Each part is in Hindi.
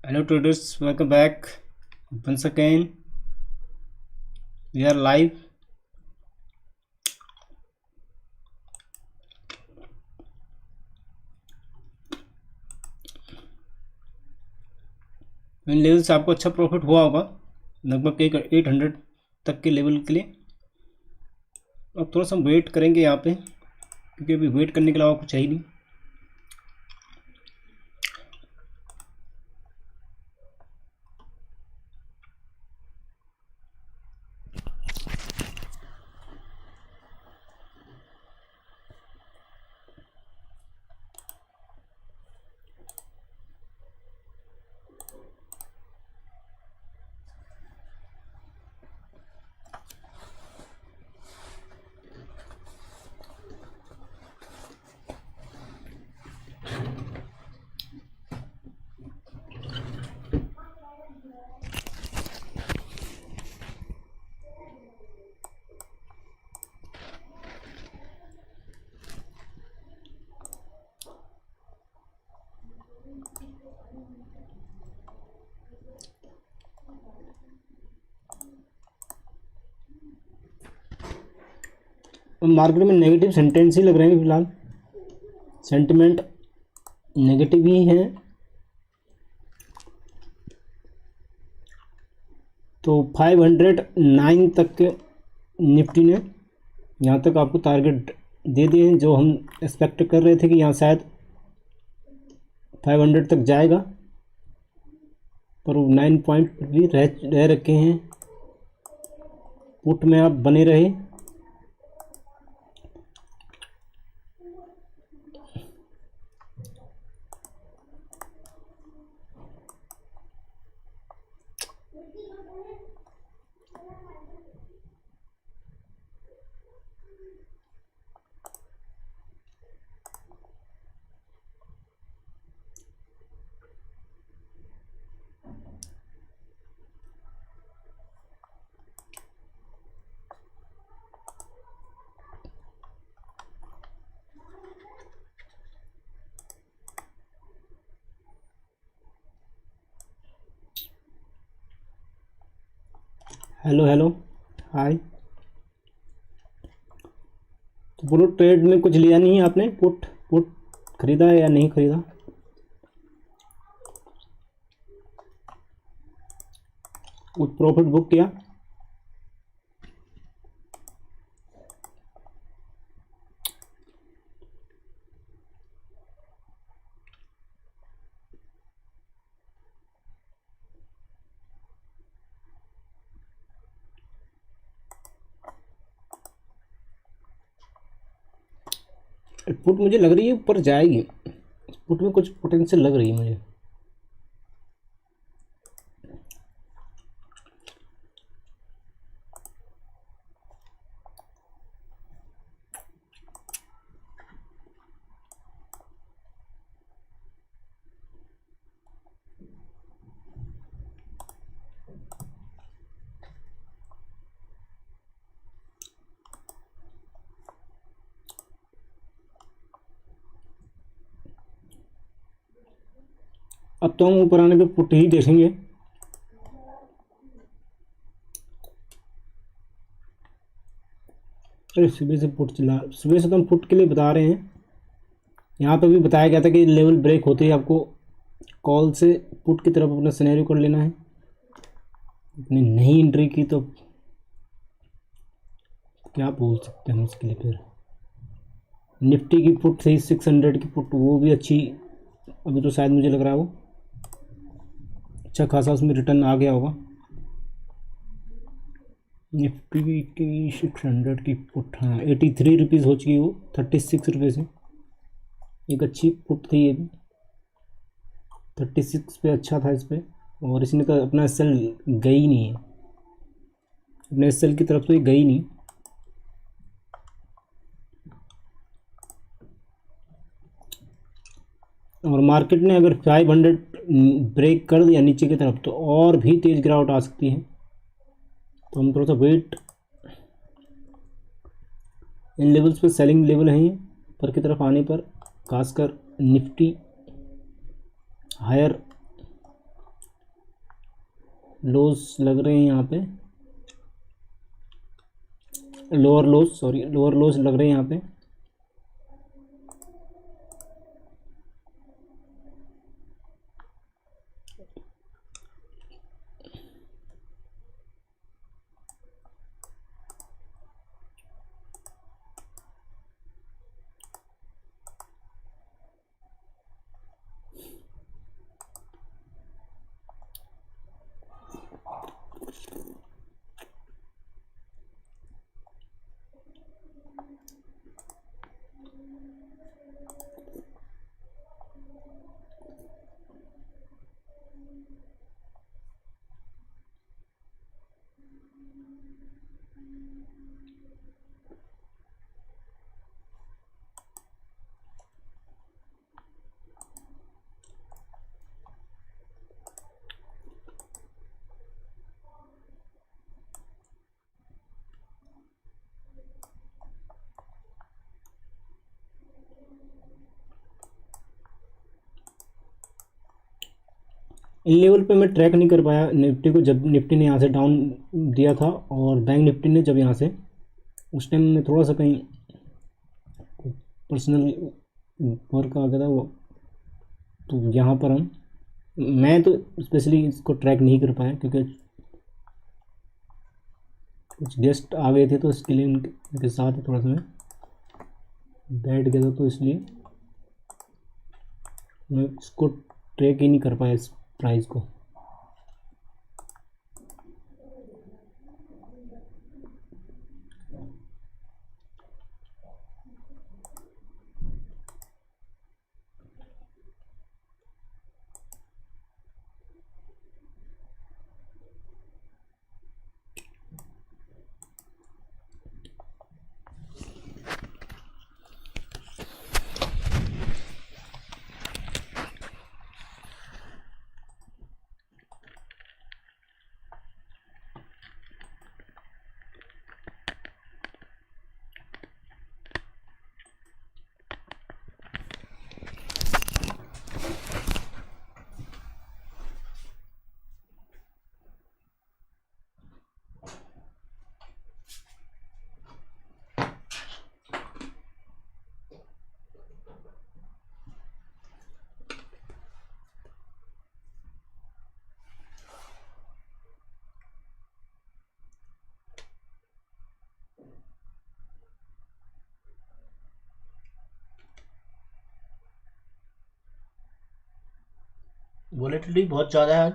Hello traders, welcome back once again. We are live. In level से आपको अच्छा प्रॉफिट हुआ होगा, लगभग 800 तक के लेवल के लिए। अब थोड़ा सा वेट करेंगे यहाँ पे, क्योंकि अभी वेट करने के अलावा कुछ है ही नहीं। मार्केट में नेगेटिव सेंटेंस ही लग रहे हैं फिलहाल, सेंटिमेंट नेगेटिव ही है। तो 509 तक के निफ्टी ने यहाँ तक आपको टारगेट दे दिए हैं, जो हम एक्सपेक्ट कर रहे थे कि यहाँ शायद 500 तक जाएगा, पर वो 9 पॉइंट भी रह रखे हैं। पुट में आप बने रहे। Hello hello hi. तो पुट ट्रेड में कुछ लिया नहीं है आपने? पुट पुट खरीदा है या नहीं खरीदा? कुछ प्रॉफिट बुक किया? पुट मुझे लग रही है ऊपर जाएगी। पुट में कुछ पोटेंशियल लग रही है मुझे। अब तो हम ऊपर आने पे पुट ही देखेंगे। अरे सुबह से पुट चला, सुबह से तो हम पुट के लिए बता रहे हैं। यहाँ पे भी बताया गया था कि लेवल ब्रेक होते ही आपको कॉल से पुट की तरफ अपना सिनेरियो कर लेना है। अपनी नई एंट्री की तो क्या बोल सकते हैं उसके लिए। फिर निफ्टी की पुट थी 600 की पुट, वो भी अच्छी। अभी तो शायद मुझे लग रहा है वो अच्छा खासा उसमें रिटर्न आ गया होगा। निफ्टी की 600 की पुट, हाँ 83 रुपीज़ हो चुकी वो 36 रुपये से। एक अच्छी पुट थी ये भी, 36 पे अच्छा था इस पर। और इसने तो अपना एसएल गई नहीं है, अपने एसएल की तरफ तो ये गई नहीं। और मार्केट ने अगर 500 ब्रेक कर दिया नीचे की तरफ तो और भी तेज़ गिरावट आ सकती है। तो हम थोड़ा सा वेट, इन लेवल्स पे सेलिंग लेवल हैं ऊपर की तरफ आने पर, खासकर निफ्टी हायर लोस लग रहे हैं यहाँ पे, lower loss, sorry lower loss लग रहे हैं यहाँ पे। इन लेवल पे मैं ट्रैक नहीं कर पाया निफ्टी को, जब निफ्टी ने यहाँ से डाउन दिया था और बैंक निफ्टी ने जब यहाँ से, उस टाइम में थोड़ा सा कहीं पर्सनल वर्क आ गया था वो, तो यहाँ पर मैं तो स्पेशली इसको ट्रैक नहीं कर पाया क्योंकि कुछ गेस्ट आ गए थे, तो इसके लिए उनके साथ ही थोड़ा सा मैं बैठ गया था, तो इसलिए मैं इसको ट्रैक ही नहीं कर पाया इस प्राइस को। वॉलेटिलिटी बहुत ज़्यादा है,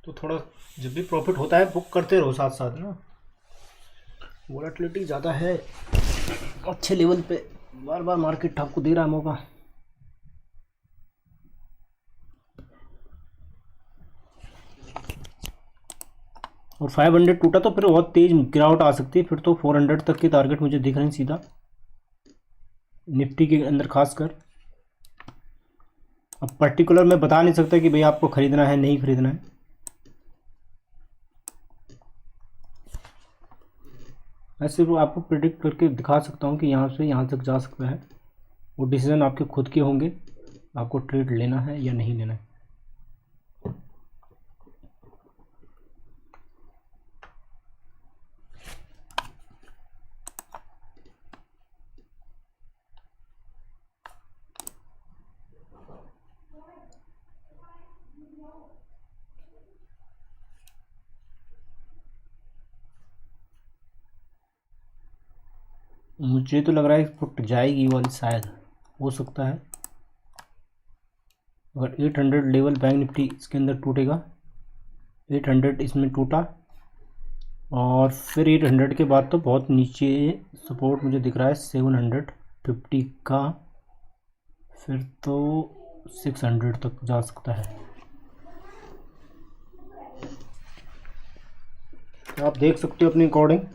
तो थोड़ा जब भी प्रॉफिट होता है बुक करते रहो साथ साथ ना। वॉलेटिलिटी ज़्यादा है, अच्छे लेवल पे बार बार मार्केट आपको दे रहा है मौका। और 500 टूटा तो फिर बहुत तेज गिरावट आ सकती है, फिर तो 400 तक के टारगेट मुझे दिख रहे हैं सीधा निफ्टी के अंदर खासकर। अब पर्टिकुलर मैं बता नहीं सकता कि भाई आपको ख़रीदना है नहीं ख़रीदना है, मैं सिर्फ आपको प्रिडिक्ट करके दिखा सकता हूँ कि यहाँ से यहाँ तक जा सकता है। वो डिसीज़न आपके खुद के होंगे, आपको ट्रेड लेना है या नहीं लेना है। मुझे तो लग रहा है फुट जाएगी वाली, शायद हो सकता है। अगर 800 लेवल बैंक निफ्टी इसके अंदर टूटेगा, 800 इसमें टूटा और फिर 800 के बाद तो बहुत नीचे सपोर्ट मुझे दिख रहा है 750 का, फिर तो 600 तक जा सकता है। तो आप देख सकते हो अपने अकॉर्डिंग।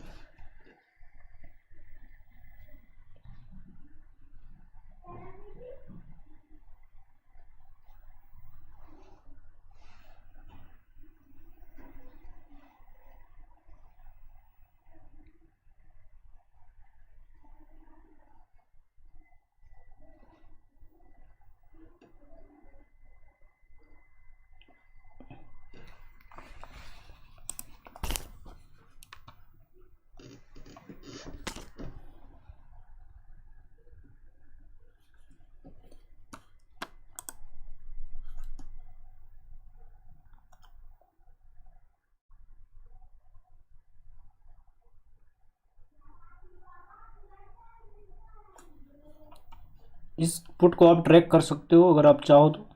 इस पुट को आप ट्रैक कर सकते हो अगर आप चाहो तो,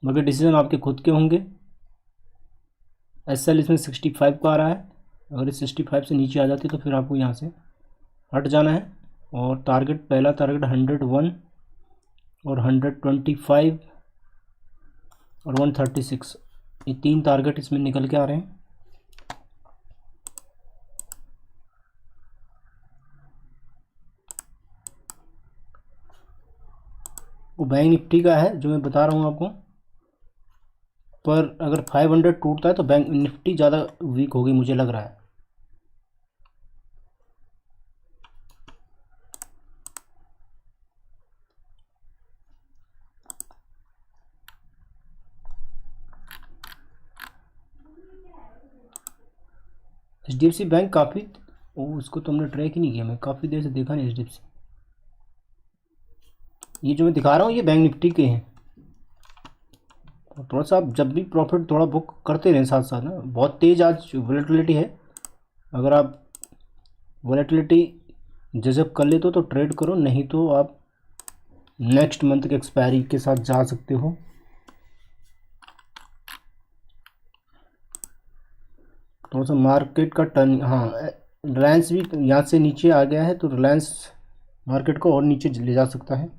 मगर डिसीजन आपके खुद के होंगे। एस एल इसमें 65 का आ रहा है, अगर इस 65 से नीचे आ जाती है तो फिर आपको यहाँ से हट जाना है। और टारगेट, पहला टारगेट 101 और 125 और 136, ये 3 टारगेट इसमें निकल के आ रहे हैं। वो बैंक निफ्टी का है जो मैं बता रहा हूँ आपको, पर अगर 500 टूटता है तो बैंक निफ्टी ज़्यादा वीक होगी मुझे लग रहा है। H D F C bank काफ़ी, ओ उसको तो हमने ट्रैक ही नहीं किया, मैं काफ़ी देर से देखा नहीं एच डी एफ सी। ये जो मैं दिखा रहा हूँ ये बैंक निफ्टी के हैं। और थोड़ा सा आप जब भी प्रॉफिट थोड़ा बुक करते रहें साथ साथ ना, बहुत तेज़ आज वोलेटिलिटी है, अगर आप वोलेटिलिटी जजब कर ले तो ट्रेड करो, नहीं तो आप नेक्स्ट मंथ के एक्सपायरी के साथ जा सकते हो। थोड़ा सा मार्केट का टर्न, हाँ रिलायंस भी यहाँ से नीचे आ गया है तो रिलायंस मार्केट को और नीचे ले जा सकता है।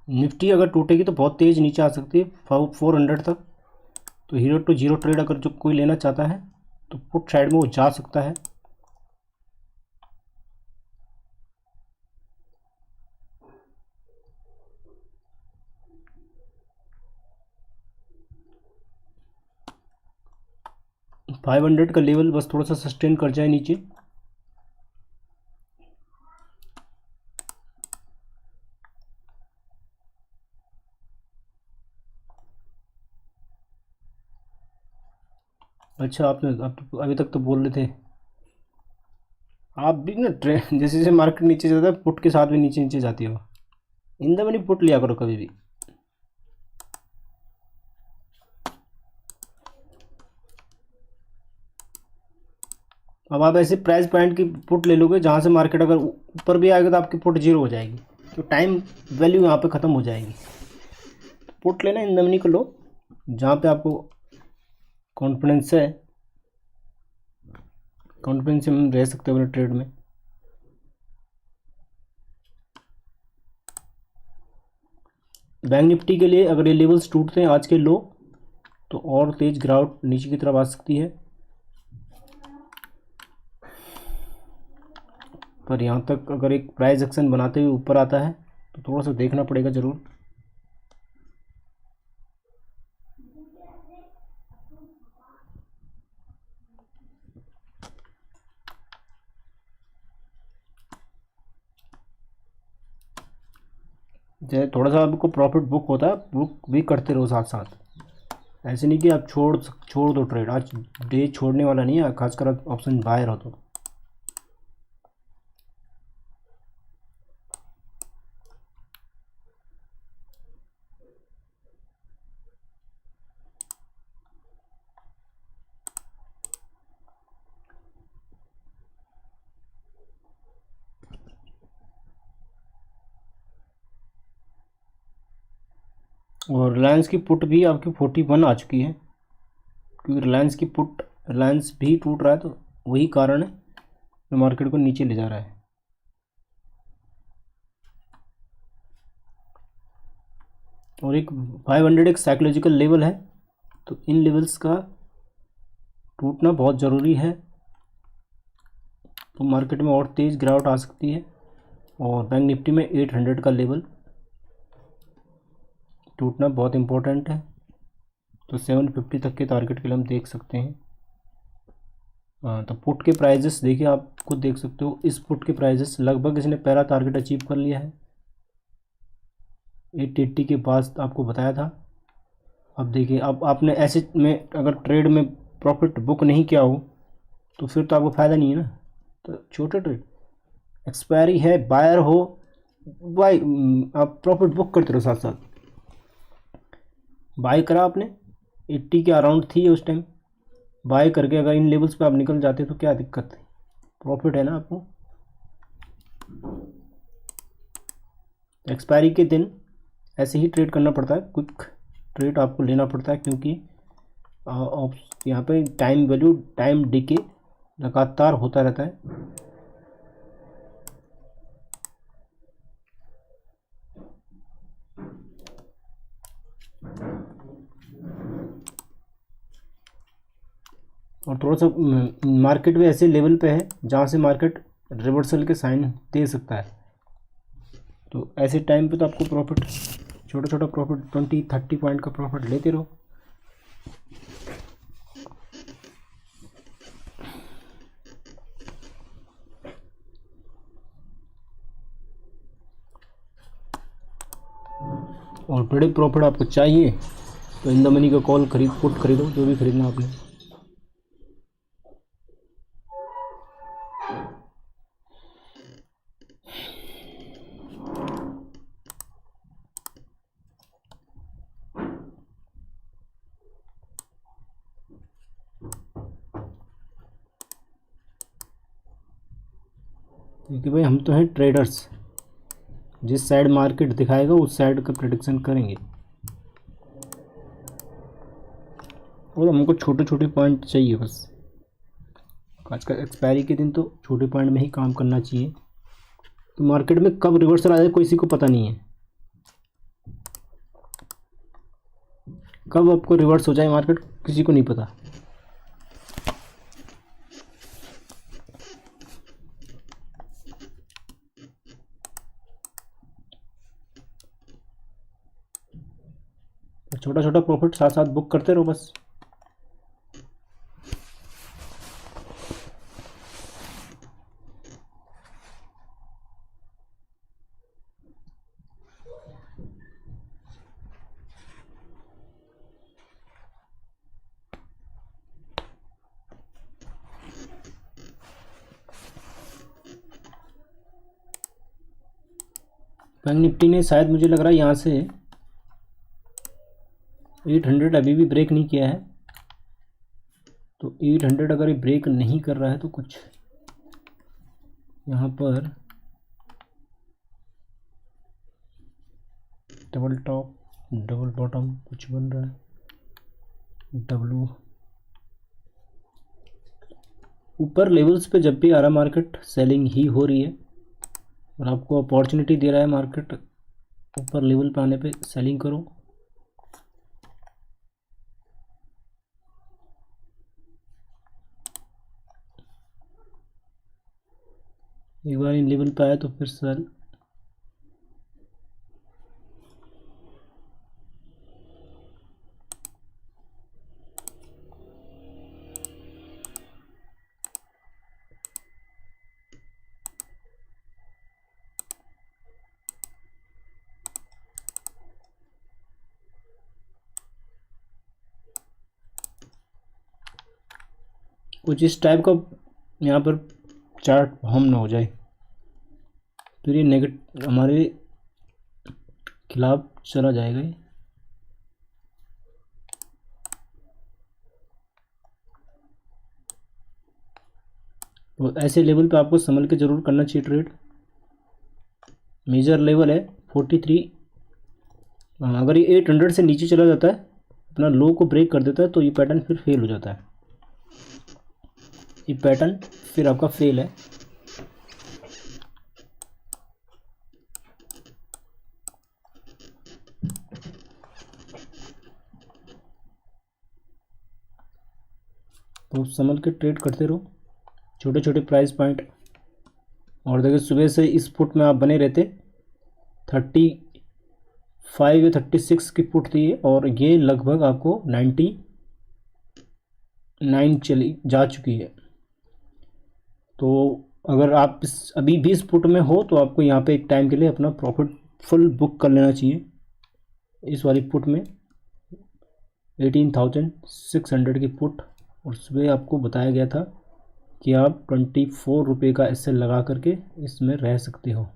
निफ्टी अगर टूटेगी तो बहुत तेज़ नीचे आ सकती है 400 तक। तो हीरो टू जीरो ट्रेड अगर जो कोई लेना चाहता है तो पुट साइड में वो जा सकता है। फाइव हंड्रेड का लेवल बस थोड़ा सा सस्टेन कर जाए नीचे। अच्छा आपने, आप तो अभी तक तो बोल रहे थे आप भी ना ट्रेन जैसे जैसे मार्केट नीचे जाता है पुट के साथ भी नीचे नीचे जाती हो, इन द मनी पुट लिया करो कभी भी। अब आप ऐसे प्राइस पॉइंट की पुट ले लोगे जहाँ से मार्केट अगर ऊपर भी आएगा तो आपकी पुट जीरो हो जाएगी, तो टाइम वैल्यू यहाँ पे ख़त्म हो जाएगी। पुट लेना इन द मनी को लो जहाँ पे आपको कॉन्फिडेंस है, कॉन्फिडेंस में रह सकते हो अपने ट्रेड में। बैंक निफ्टी के लिए अगर ये लेवल्स टूटते हैं आज के लो तो और तेज गिरावट नीचे की तरफ आ सकती है, पर यहाँ तक अगर एक प्राइस एक्शन बनाते हुए ऊपर आता है तो थोड़ा सा देखना पड़ेगा ज़रूर। जैसे थोड़ा सा आपको प्रॉफिट बुक होता है, बुक भी करते रहो साथ साथ, ऐसे नहीं कि आप छोड़ दो ट्रेड। आज डे छोड़ने वाला नहीं है, खासकर आप ऑप्शन बायर हो तो। और रिलायंस की पुट भी आपकी 41 आ चुकी है, क्योंकि रिलायंस की पुट, रिलायंस भी टूट रहा है, तो वही कारण है जो मार्केट को नीचे ले जा रहा है। और एक 500 एक साइकोलॉजिकल लेवल है, तो इन लेवल्स का टूटना बहुत ज़रूरी है, तो मार्केट में और तेज़ गिरावट आ सकती है। और बैंक निफ्टी में 800 का लेवल टूटना बहुत इम्पोर्टेंट है, तो 750 तक के टारगेट के लिए हम देख सकते हैं। तो पुट के प्राइजेस देखिए, आप खुद देख सकते हो, इस पुट के प्राइजेस लगभग इसने पहला टारगेट अचीव कर लिया है, 880 के पास आपको बताया था। अब देखिए, अब आपने ऐसे में अगर ट्रेड में प्रॉफिट बुक नहीं किया हो तो फिर तो आपको फ़ायदा नहीं है ना। तो छोटे ट्रेड, एक्सपायरी है, बायर हो, बाय, आप प्रॉफिट बुक करते रहो साथ साथ। बाय करा आपने, 80 के अराउंड थी उस टाइम, बाय करके अगर इन लेवल्स पे आप निकल जाते तो क्या दिक्कत है, प्रॉफिट है ना आपको। एक्सपायरी के दिन ऐसे ही ट्रेड करना पड़ता है, क्विक ट्रेड आपको लेना पड़ता है, क्योंकि यहाँ पे टाइम वैल्यू, टाइम डिके लगातार होता रहता है। और थोड़ा सा मार्केट में ऐसे लेवल पे है जहाँ से मार्केट रिवर्सल के साइन दे सकता है, तो ऐसे टाइम पे तो आपको प्रॉफिट, छोटा छोटा प्रॉफिट, 20-30 पॉइंट का प्रॉफिट लेते रहो। और बड़े प्रॉफिट आपको चाहिए तो इन द मनी का कॉल खरीद, पुट खरीदो, जो भी खरीदना आपने। क्योंकि भाई हम तो हैं ट्रेडर्स, जिस साइड मार्केट दिखाएगा उस साइड का प्रेडिक्शन करेंगे, और हमको छोटे छोटे पॉइंट चाहिए बस। आज का एक्सपायरी के दिन तो छोटे पॉइंट में ही काम करना चाहिए, तो मार्केट में कब रिवर्सल आ जाए किसी को पता नहीं है, कब आपको रिवर्स हो जाए मार्केट किसी को नहीं पता। छोटा छोटा प्रॉफिट साथ साथ बुक करते रहो बस। बैंक निफ्टी ने शायद, मुझे लग रहा है यहाँ से 800 अभी भी ब्रेक नहीं किया है, तो 800 अगर ये ब्रेक नहीं कर रहा है तो कुछ यहाँ पर डबल टॉप डबल बॉटम कुछ बन रहा है। डब्लू ऊपर लेवल्स पे जब भी आ रहा मार्केट सेलिंग ही हो रही है, और आपको अपॉर्चुनिटी दे रहा है मार्केट ऊपर लेवल पे आने पे सेलिंग करो। एक बार इन लेवल पे आया तो फिर सेल। कुछ इस टाइप का यहाँ पर चार्ट फॉर्म ना हो जाए, फिर ये नेगेटिव हमारे खिलाफ चला जाएगा ये। तो ऐसे लेवल पे आपको संभल के ज़रूर करना चाहिए ट्रेड। मेजर लेवल है 43, अगर ये 800 से नीचे चला जाता है, अपना लो को ब्रेक कर देता है, तो ये पैटर्न फिर फेल हो जाता है। ये पैटर्न फिर आपका फेल है। तो संभल के ट्रेड करते रहो, छोटे छोटे प्राइस पॉइंट। और देखिए सुबह से इस पुट में आप बने रहते, 35 या 36 की पुट थी और ये लगभग आपको 99 चली जा चुकी है। तो अगर आप अभी भी इस पुट में हो तो आपको यहाँ पे एक टाइम के लिए अपना प्रॉफिट फुल बुक कर लेना चाहिए इस वाली पुट में। 18,600 की पुट, और सुबह आपको बताया गया था कि आप 24 रुपये का एसएल लगा करके इसमें रह सकते हो।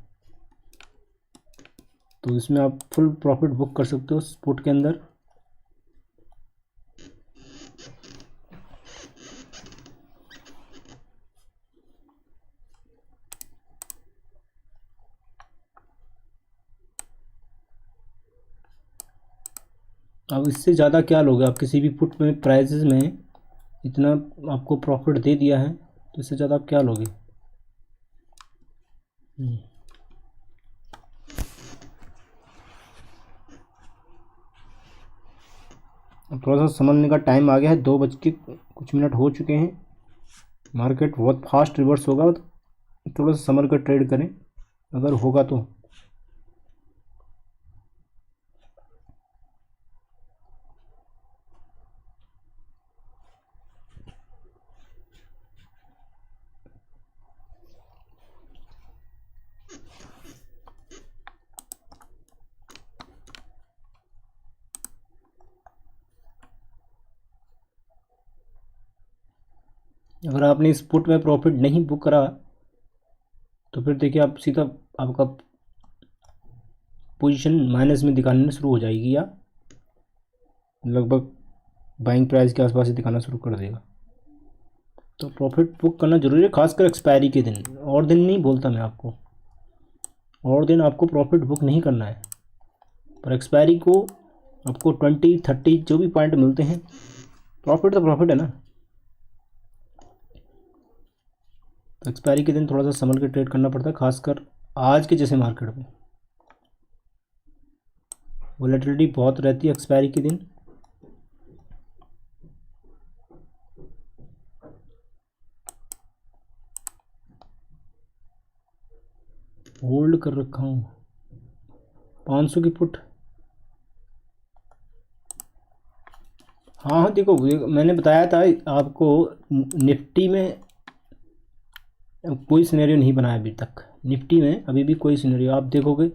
तो इसमें आप फुल प्रॉफिट बुक कर सकते हो उस पुट के अंदर। अब इससे ज़्यादा क्या लोगे आप, किसी भी पुट में प्राइसेस में इतना आपको प्रॉफिट दे दिया है, तो इससे ज़्यादा आप क्या लोगे। अब थोड़ा सा समझने का टाइम आ गया है, 2:00 हो चुके हैं। मार्केट बहुत फास्ट रिवर्स होगा, तो थोड़ा सा समझ कर ट्रेड करें अगर होगा तो। अगर आपने इस पुट में प्रॉफिट नहीं बुक करा तो फिर देखिए आप सीधा आपका पोजीशन माइनस में दिखाने शुरू हो जाएगी, या लगभग बाइंग प्राइस के आसपास ही दिखाना शुरू कर देगा। तो प्रॉफिट बुक करना जरूरी है, खासकर एक्सपायरी के दिन। और दिन नहीं बोलता मैं आपको, और दिन आपको प्रॉफिट बुक नहीं करना है, पर एक्सपायरी को आपको 20, 30 जो भी पॉइंट मिलते हैं, प्रॉफिट तो प्रॉफिट है ना। तो एक्सपायरी के दिन थोड़ा सा संभल के ट्रेड करना पड़ता है, खासकर आज के जैसे मार्केट में वोलेटिलिटी बहुत रहती है एक्सपायरी के दिन। होल्ड कर रखा हूँ 500 की पुट। हाँ देखो मैंने बताया था आपको, निफ्टी में कोई सिनेरियो नहीं बनाया अभी तक। निफ्टी में अभी भी कोई सिनेरियो आप देखोगे,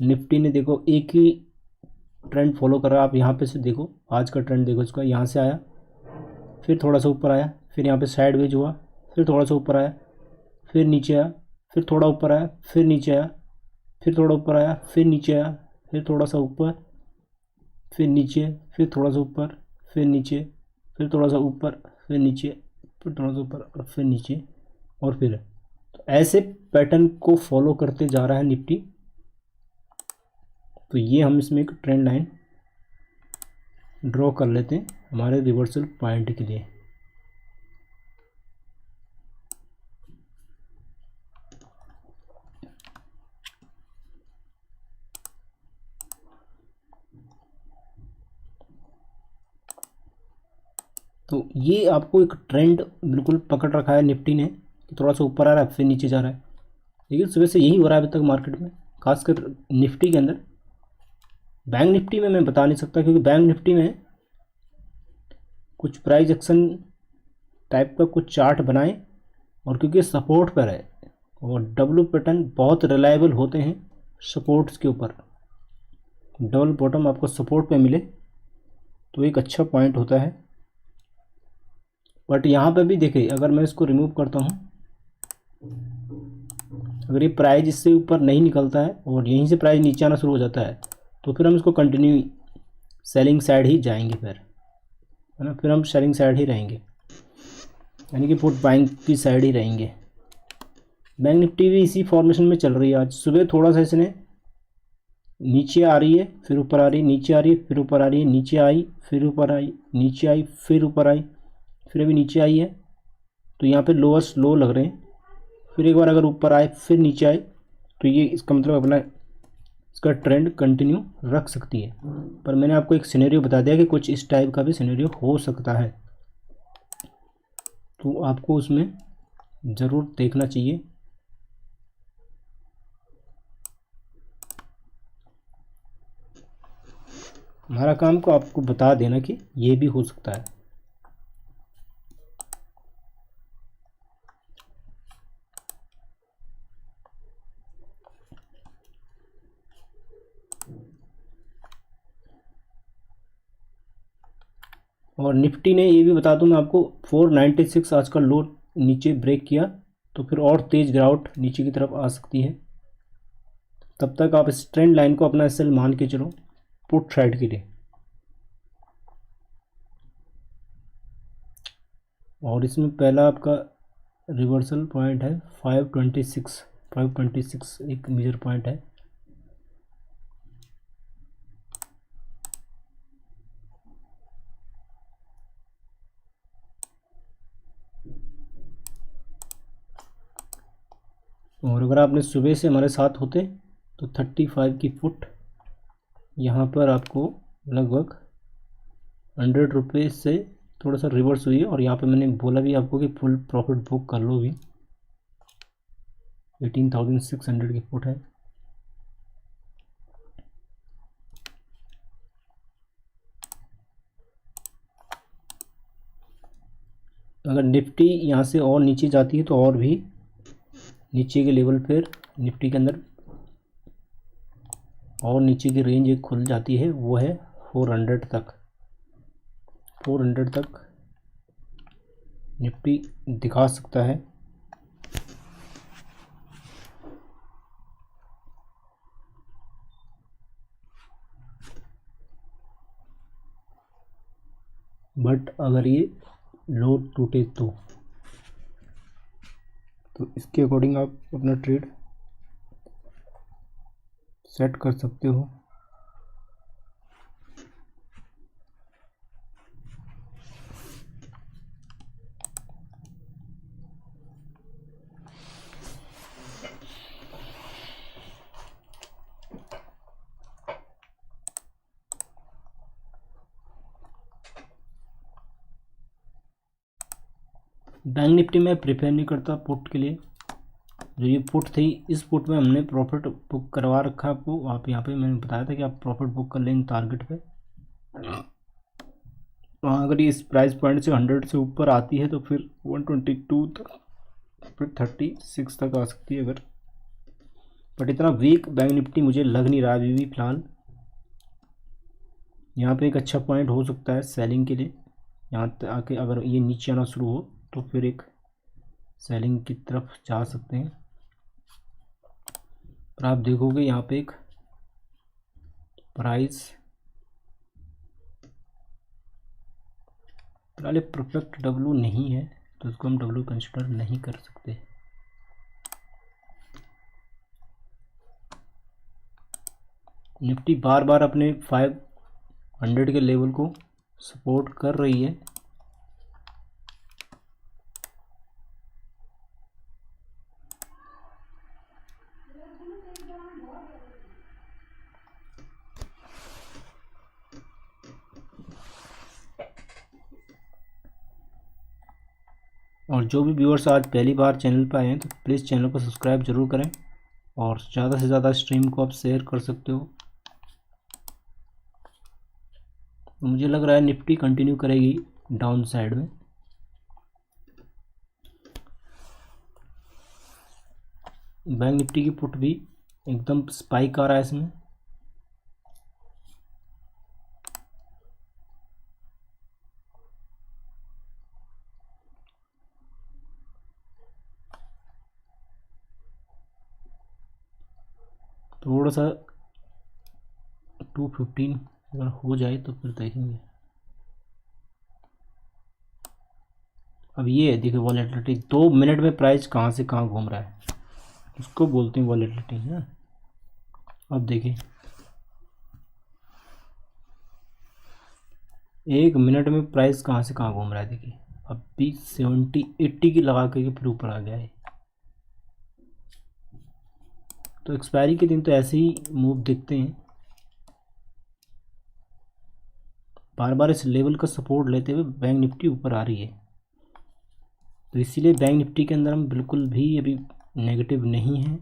निफ्टी ने देखो एक ही ट्रेंड फॉलो कर रहा है। आप यहाँ पे से देखो, आज का ट्रेंड देखो इसका, यहाँ से आया, फिर थोड़ा सा ऊपर आया, फिर यहाँ पे साइडवेज हुआ, फिर थोड़ा सा ऊपर आया, फिर नीचे आया, फिर थोड़ा ऊपर आया, फिर नीचे आया, फिर थोड़ा ऊपर आया, फिर नीचे आया, फिर थोड़ा सा ऊपर, फिर नीचे, फिर थोड़ा सा ऊपर, फिर नीचे, फिर थोड़ा सा ऊपर, फिर नीचे, फिर थोड़ा सा ऊपर और फिर नीचे, और फिर तो ऐसे पैटर्न को फॉलो करते जा रहा है निफ्टी। तो ये हम इसमें एक ट्रेंड लाइन ड्रॉ कर लेते हैं हमारे रिवर्सल पॉइंट के लिए। तो ये आपको एक ट्रेंड बिल्कुल पकड़ रखा है निफ्टी ने, थोड़ा सा ऊपर आ रहा है फिर नीचे जा रहा है। लेकिन सुबह से यही हो रहा है अभी तक मार्केट में, खासकर निफ्टी के अंदर। बैंक निफ्टी में मैं बता नहीं सकता, क्योंकि बैंक निफ्टी में कुछ प्राइस एक्शन टाइप का कुछ चार्ट बनाएं, और क्योंकि सपोर्ट पर है और डब्ल्यू पैटर्न बहुत रिलायबल होते हैं सपोर्ट्स के ऊपर। डबल बॉटम आपको सपोर्ट पे मिले तो एक अच्छा पॉइंट होता है। बट यहाँ पे भी देखिए, अगर मैं इसको रिमूव करता हूँ, अगर ये प्राइस इससे ऊपर नहीं निकलता है और यहीं से प्राइस नीचे आना शुरू हो जाता है, तो फिर हम इसको कंटिन्यू सेलिंग साइड ही जाएंगे, फिर है ना, फिर हम सेलिंग साइड ही रहेंगे, यानी कि पुट बाइंग की साइड ही रहेंगे। बैंक निफ्टी भी इसी फॉर्मेशन में चल रही है। आज सुबह थोड़ा सा इसने नीचे आ रही है फिर ऊपर आ रही है, नीचे आ रही है फिर ऊपर आ रही है, नीचे आई फिर ऊपर आई, नीचे आई फिर ऊपर आई, फिर अभी नीचे आई है, तो यहाँ पे लोअर्स लो लग रहे हैं। फिर एक बार अगर ऊपर आए फिर नीचे आए तो ये इसका मतलब अपना इसका ट्रेंड कंटिन्यू रख सकती है। पर मैंने आपको एक सिनेरियो बता दिया कि कुछ इस टाइप का भी सिनेरियो हो सकता है, तो आपको उसमें ज़रूर देखना चाहिए। हमारा काम को आपको बता देना कि ये भी हो सकता है। और निफ्टी ने ये भी बता दूं मैं आपको 496 आज का लो नीचे ब्रेक किया तो फिर और तेज गिरावट नीचे की तरफ आ सकती है। तब तक आप इस ट्रेंड लाइन को अपना एसएल मान के चलो पुट साइड के लिए। और इसमें पहला आपका रिवर्सल पॉइंट है 526 एक मेजर पॉइंट है। और अगर आपने सुबह से हमारे साथ होते तो 35 की फुट यहाँ पर आपको लगभग 100 रुपये से थोड़ा सा रिवर्स हुई है। और यहाँ पे मैंने बोला भी आपको कि फुल प्रॉफिट बुक कर लो भी। 18,600 की फुट है। अगर निफ्टी यहाँ से और नीचे जाती है तो और भी नीचे के लेवल पर निफ्टी के अंदर और नीचे की रेंज एक खुल जाती है, वो है 400 तक। 400 तक निफ्टी दिखा सकता है। बट अगर ये लो टूटे तो इसके अकॉर्डिंग आप अपना ट्रेड सेट कर सकते हो। बैंक निफ्टी में प्रिपेयर नहीं करता पुट के लिए। जो ये पुट थी इस पुट में हमने प्रॉफिट बुक करवा रखा आपको। आप यहाँ पे मैंने बताया था कि आप प्रॉफिट बुक कर लेंगे टारगेट पे। अगर ये इस प्राइस पॉइंट से 100 से ऊपर आती है तो फिर 122 तक, फिर 36 तक आ सकती है अगर। बट इतना वीक बैंक निफ्टी मुझे लग नहीं रहा अभी भी फ़िलहाल। यहाँ पे एक अच्छा पॉइंट हो सकता है सेलिंग के लिए। यहाँ तक आके अगर ये नीचे आना शुरू हो तो फिर एक सेलिंग की तरफ जा सकते हैं। पर आप देखोगे यहाँ पे एक प्राइस फिलहाल परफेक्ट डब्लू नहीं है तो इसको हम डब्लू कंसिडर नहीं कर सकते। निफ्टी बार बार अपने 500 के लेवल को सपोर्ट कर रही है। और जो भी व्यूअर्स आज पहली बार चैनल पर आए हैं तो प्लीज़ चैनल को सब्सक्राइब ज़रूर करें और ज़्यादा से ज़्यादा स्ट्रीम को आप शेयर कर सकते हो। तो मुझे लग रहा है निफ्टी कंटिन्यू करेगी डाउन साइड में। बैंक निफ्टी की पुट भी एकदम स्पाइक आ रहा है इसमें। थोड़ा सा 215 अगर हो जाए तो फिर देखेंगे। अब ये देखिए वॉलेटिलिटी 2 मिनट में प्राइस कहाँ से कहाँ घूम रहा है, उसको बोलते हैं वॉलेटिलिटी है। अब देखिए एक मिनट में प्राइस कहाँ से कहाँ घूम रहा है देखिए। अब भी 70-80 की लगा के फिर ऊपर आ गया है। तो एक्सपायरी के दिन तो ऐसे ही मूव दिखते हैं, बार बार इस लेवल का सपोर्ट लेते हुए बैंक निफ्टी ऊपर आ रही है। तो इसीलिए बैंक निफ्टी के अंदर हम बिल्कुल भी अभी नेगेटिव नहीं हैं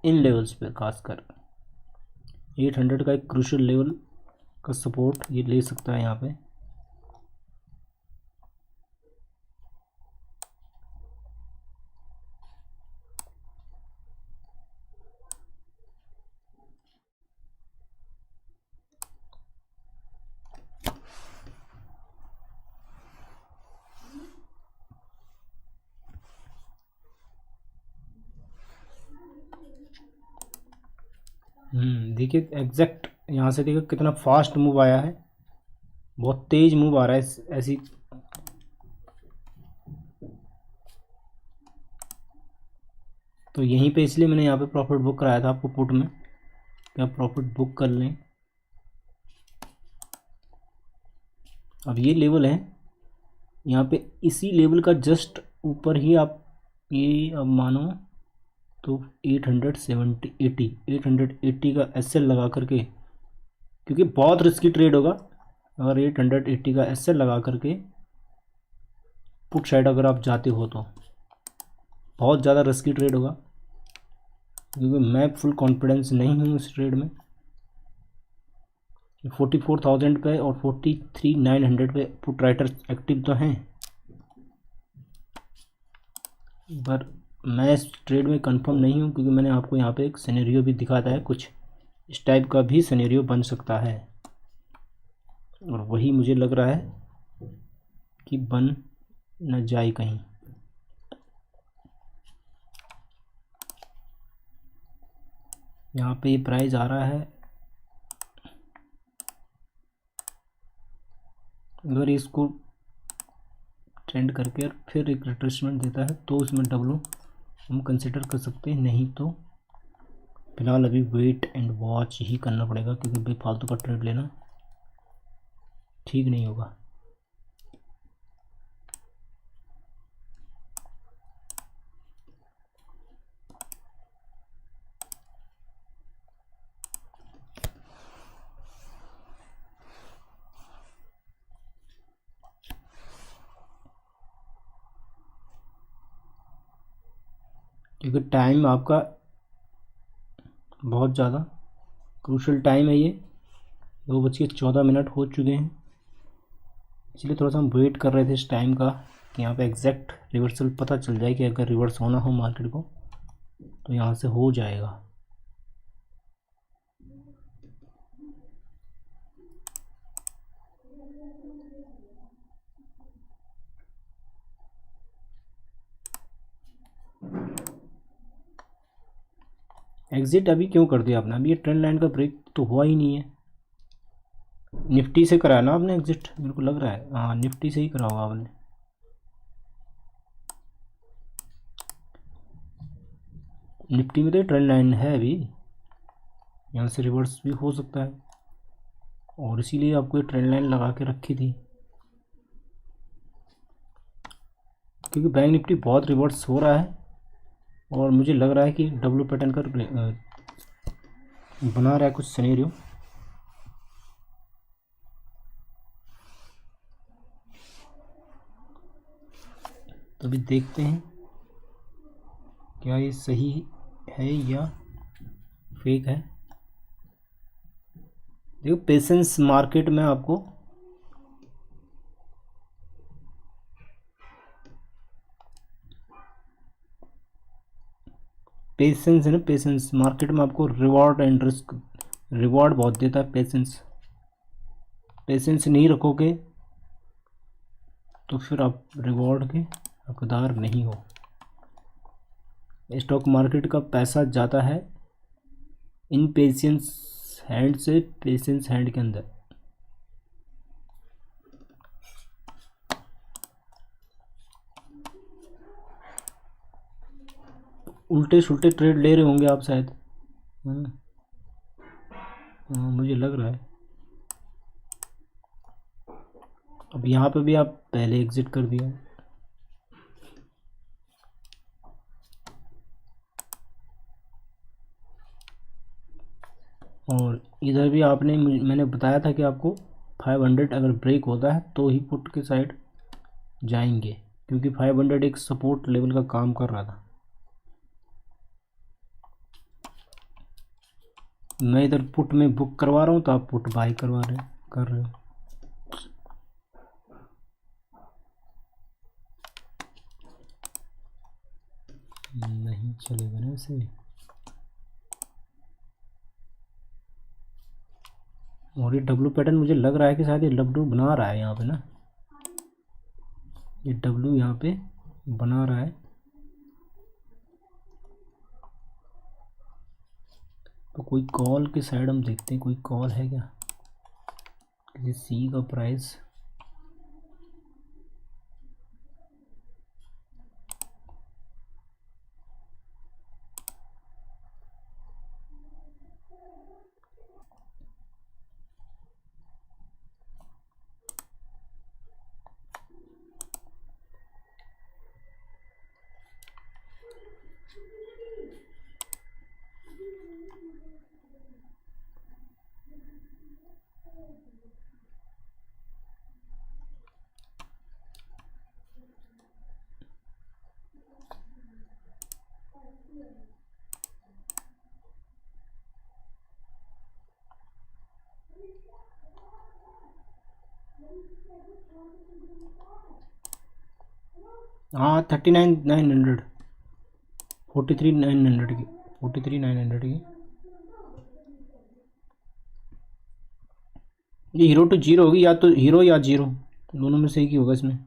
इन लेवल्स पे। खासकर 800 का एक क्रूशियल लेवल का सपोर्ट ये ले सकता है यहाँ पे। देखिए एग्जैक्ट यहाँ से देखिए कितना फास्ट मूव आया है, बहुत तेज मूव आ रहा है ऐसी। तो यहीं पे इसलिए मैंने यहाँ पे प्रॉफिट बुक कराया था आपको पुट में, कि आप प्रॉफिट बुक कर लें। अब ये लेवल है यहाँ पे, इसी लेवल का जस्ट ऊपर ही आप ये अब मानो तो 880 का एसएल लगा करके, क्योंकि बहुत रिस्की ट्रेड होगा अगर 880 का एसएल लगा करके पुट साइड अगर आप जाते हो तो बहुत ज़्यादा रिस्की ट्रेड होगा, क्योंकि मैं फुल कॉन्फिडेंस नहीं हूँ इस ट्रेड में। 44,000 पे और 43,900 पे पुट राइटर्स एक्टिव तो हैं, पर मैं इस ट्रेड में कंफर्म नहीं हूँ, क्योंकि मैंने आपको यहाँ पे एक सिनेरियो भी दिखाता है, कुछ इस टाइप का भी सिनेरियो बन सकता है, और वही मुझे लग रहा है कि बन न जाए कहीं। यहाँ पे ये प्राइस आ रहा है, अगर इसको ट्रेंड करके और फिर एक रिट्रेसमेंट देता है तो उसमें डब्लू हम कंसिडर कर सकते हैं, नहीं तो फिलहाल अभी वेट एंड वॉच ही करना पड़ेगा, क्योंकि बेफालतू का ट्रेड लेना ठीक नहीं होगा। क्योंकि टाइम आपका बहुत ज़्यादा क्रूशल टाइम है, ये 2:14 हो चुके हैं, इसलिए थोड़ा सा हम वेट कर रहे थे इस टाइम का कि यहाँ पे एग्जैक्ट रिवर्सल पता चल जाए कि अगर रिवर्स होना हो मार्केट को तो यहाँ से हो जाएगा। एग्जिट अभी क्यों कर दिया आपने? अभी ये ट्रेंड लाइन का ब्रेक तो हुआ ही नहीं है। निफ्टी से कराया ना आपने एग्जिट, मेरे को लग रहा है, हाँ निफ्टी से ही करा होगा आपने। निफ्टी में तो ट्रेंड लाइन है अभी, यहाँ से रिवर्स भी हो सकता है, और इसीलिए आपको ये ट्रेंड लाइन लगा के रखी थी, क्योंकि बैंक निफ्टी बहुत रिवर्स हो रहा है, और मुझे लग रहा है कि डब्ल्यू पैटर्न का बना रहा है कुछ सिनेरियो। तो अभी देखते हैं क्या ये सही है या फेक है। देखो पेशेंस मार्केट में आपको पेशेंस है ना, पेशेंस मार्केट में आपको रिवॉर्ड एंड रिस्क, रिवॉर्ड बहुत देता है पेशेंस। पेशेंस नहीं रखोगे तो फिर आप रिवॉर्ड के हकदार नहीं हो। स्टॉक मार्केट का पैसा जाता है इन पेशेंस हैंड से पेशेंस हैंड के अंदर। उल्टे सुल्टे ट्रेड ले रहे होंगे आप शायद, हाँ मुझे लग रहा है। अब यहाँ पे भी आप पहले एग्जिट कर दिया, और इधर भी आपने मैंने बताया था कि आपको 500 अगर ब्रेक होता है तो ही पुट के साइड जाएंगे, क्योंकि 500 एक सपोर्ट लेवल का काम कर रहा था। मैं इधर पुट में बुक करवा रहा हूँ तो आप पुट बाई कर रहे हो। नहीं चलेगा ना ऐसे। और ये डब्लू पैटर्न मुझे लग रहा है कि शायद ये डब्लू बना रहा है यहाँ पे ना, ये डब्लू यहाँ पे बना रहा है। तो कोई कॉल के साइड हम देखते हैं, कोई कॉल है क्या, किसी सी का प्राइस। हाँ 39,900, 43,900 की, 43,900 की। ये हीरो टू जीरो होगी, या तो हीरो या जीरो, दोनों में से एक ही होगा इसमें।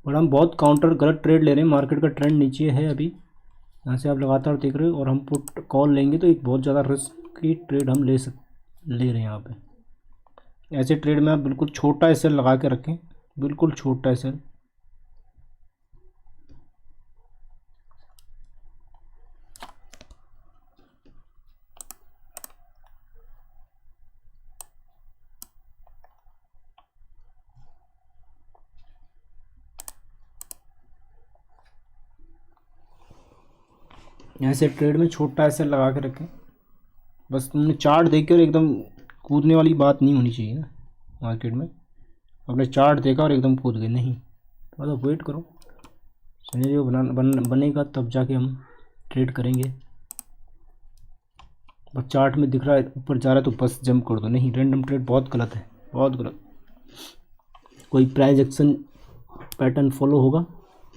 और हम बहुत काउंटर गलत ट्रेड ले रहे हैं, मार्केट का ट्रेंड नीचे है अभी, यहाँ से आप लगातार देख रहे हो, और हम पुट कॉल लेंगे तो एक बहुत ज़्यादा रिस्क की ट्रेड हम ले रहे हैं यहाँ पे। ऐसे ट्रेड में आप बिल्कुल छोटा एसएल लगा के रखें, बिल्कुल छोटा एसएल। ऐसे ट्रेड में छोटा एसएल लगा के रखें। बस तुमने चार्ट देख कर एकदम कूदने वाली बात नहीं होनी चाहिए ना मार्केट में। आपने चार्ट देखा और एकदम कूद गए, नहीं, मतलब वेट करो, सिनेरियो बनेगा तब जाके हम ट्रेड करेंगे। बस चार्ट में दिख रहा है ऊपर जा रहा है तो बस जंप कर दो, नहीं, रैंडम ट्रेड बहुत गलत है, बहुत गलत। कोई प्राइस एक्शन पैटर्न फॉलो होगा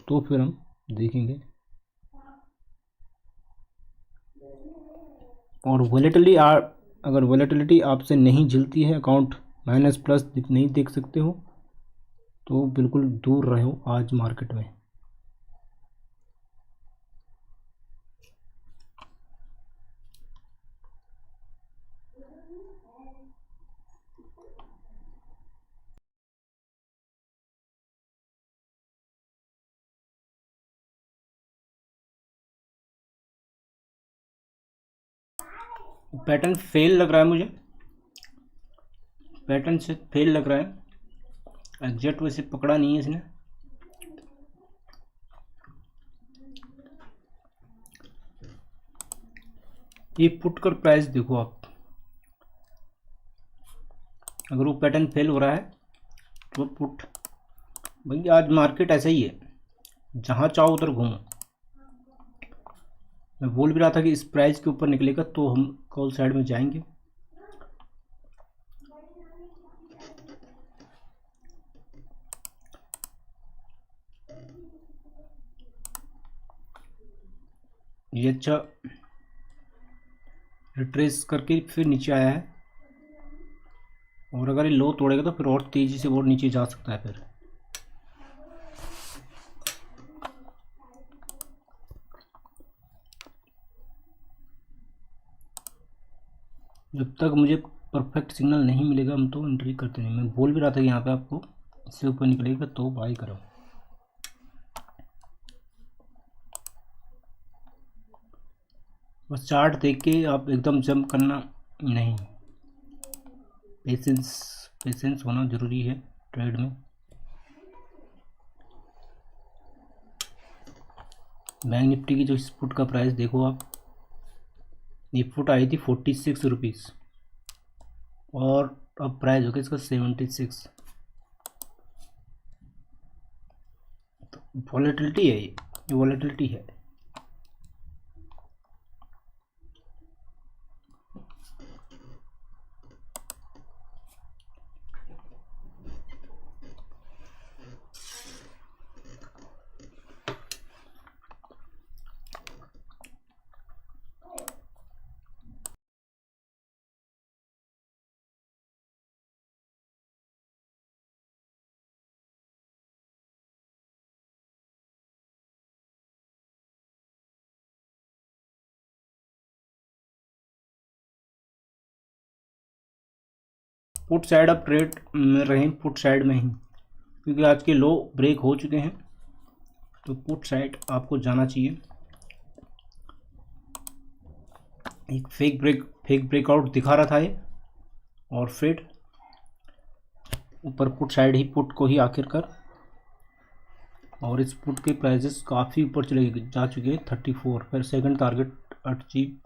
तो फिर हम देखेंगे। और अगर वॉलेटिलिटी आपसे नहीं झिलती है, अकाउंट माइनस प्लस नहीं देख सकते हो, तो बिल्कुल दूर रहो आज मार्केट में। पैटर्न फेल लग रहा है मुझे, पैटर्न से फेल लग रहा है, एग्जैक्ट वैसे पकड़ा नहीं है इसने। ये पुट कर प्राइस देखो आप, अगर वो पैटर्न फेल हो रहा है तो पुट, भाई आज मार्केट ऐसा ही है, जहाँ चाहो उधर घूमो। मैं बोल भी रहा था कि इस प्राइस के ऊपर निकलेगा तो हम कॉल साइड में जाएंगे। ये अच्छा रिट्रेस करके फिर नीचे आया है, और अगर ये लो तोड़ेगा तो फिर और तेज़ी से और नीचे जा सकता है। फिर जब तक मुझे परफेक्ट सिग्नल नहीं मिलेगा हम तो एंट्री करते नहीं। मैं बोल भी रहा था कि यहाँ पे आपको इससे ऊपर निकलेगा तो बाई करो। बस चार्ट देख के आप एकदम जंप करना नहीं, पेशेंस पेशेंस होना ज़रूरी है ट्रेड में। बैंक निफ्टी की जो इस फुट का प्राइस देखो आप, ये फुट आई थी 46 रुपीज़ और अब प्राइस हो गया इसका 76। तो वॉलेटिलिटी है, ये वॉलेटिलिटी है। पुट साइड अब ट्रेड में रहें, पुट साइड में ही, क्योंकि आज के लो ब्रेक हो चुके हैं, तो पुट साइड आपको जाना चाहिए। एक फेक ब्रेकआउट दिखा रहा था ये, और फिर ऊपर पुट साइड ही पुट को ही आखिरकार, और इस पुट के प्राइजेस काफ़ी ऊपर चले जा चुके हैं 34। फिर सेकंड टारगेट अचीव।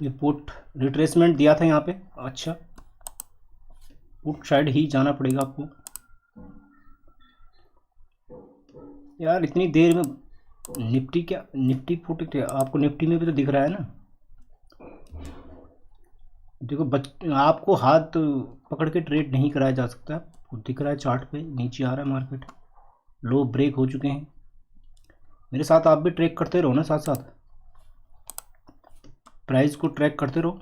ये पुट रिट्रेसमेंट दिया था यहाँ पे, अच्छा पुट साइड ही जाना पड़ेगा आपको। यार इतनी देर में निफ्टी क्या, निफ्टी पुट क्या, आपको निफ्टी में भी तो दिख रहा है ना। देखो आपको हाथ पकड़ के ट्रेड नहीं कराया जा सकता, दिख रहा है चार्ट पे नीचे आ रहा है मार्केट, लो ब्रेक हो चुके हैं। मेरे साथ आप भी ट्रैक करते रहो ना, साथ साथ प्राइस को ट्रैक करते रहो।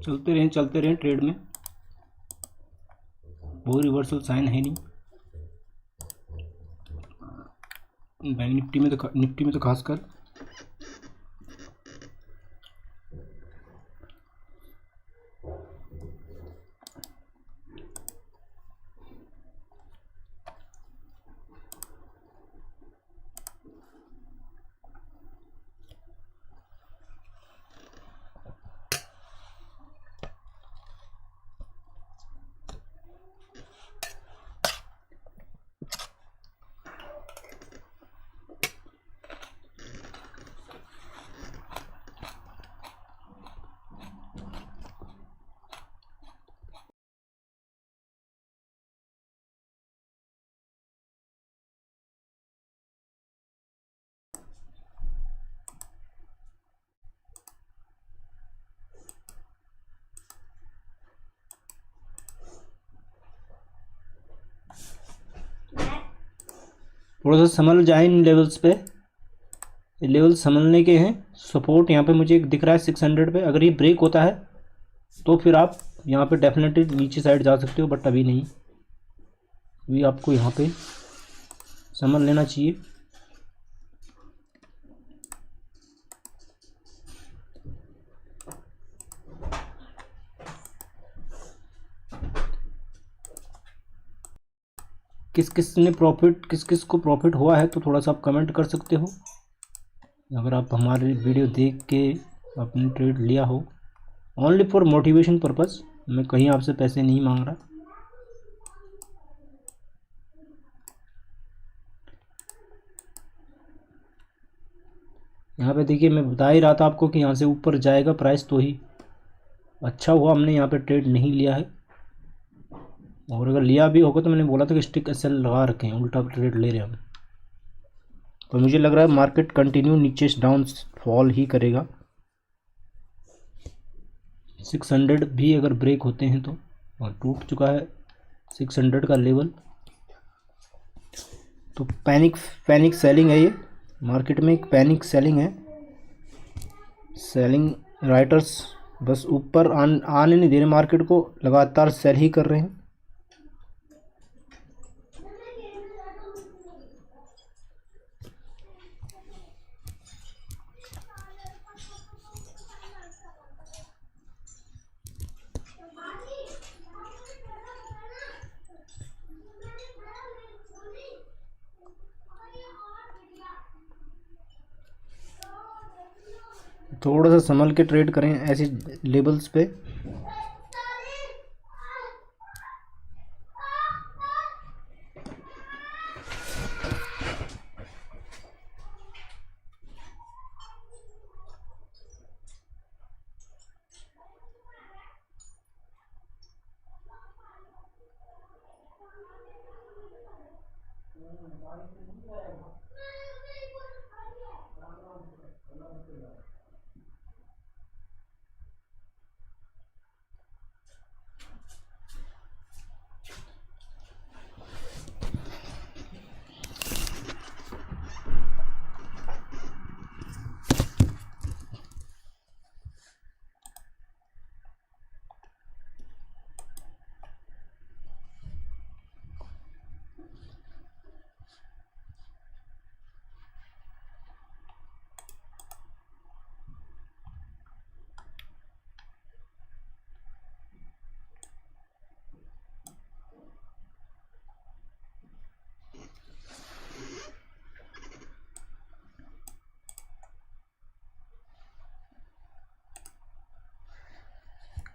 चलते रहें ट्रेड में, वो रिवर्सल साइन है नहीं। बैंक निफ्टी में तो खासकर थोड़ा सा संभल जाए इन लेवल्स पे। ये लेवल संभलने के हैं। सपोर्ट यहाँ पे मुझे एक दिख रहा है 600 पे, अगर ये ब्रेक होता है तो फिर आप यहाँ पे डेफिनेटली नीचे साइड जा सकते हो, बट अभी नहीं, अभी आपको यहाँ पे संभल लेना चाहिए। किस किस ने प्रॉफिट, किस किस को प्रॉफिट हुआ है तो थोड़ा सा आप कमेंट कर सकते हो। अगर आप हमारी वीडियो देख के अपने ट्रेड लिया हो, ओनली फॉर मोटिवेशन पर्पज़, मैं कहीं आपसे पैसे नहीं मांग रहा। यहाँ पे देखिए मैं बता ही रहा था आपको कि यहाँ से ऊपर जाएगा प्राइस तो ही अच्छा हुआ हमने यहाँ पे ट्रेड नहीं लिया है, और अगर लिया भी होगा तो मैंने बोला था कि स्टिक एसएल लगा रखे हैं, उल्टा ट्रेड ले रहे हैं हम। तो मुझे लग रहा है मार्केट कंटिन्यू नीचे डाउन फॉल ही करेगा। 600 भी अगर ब्रेक होते हैं तो, और टूट चुका है 600 का लेवल, तो पैनिक सेलिंग है ये मार्केट में, एक पैनिक सेलिंग है। सेलिंग राइटर्स बस ऊपर आने नहीं दे रहे मार्केट को, लगातार सेल ही कर रहे हैं। थोड़ा सा संभल के ट्रेड करें ऐसे लेवल्स पे।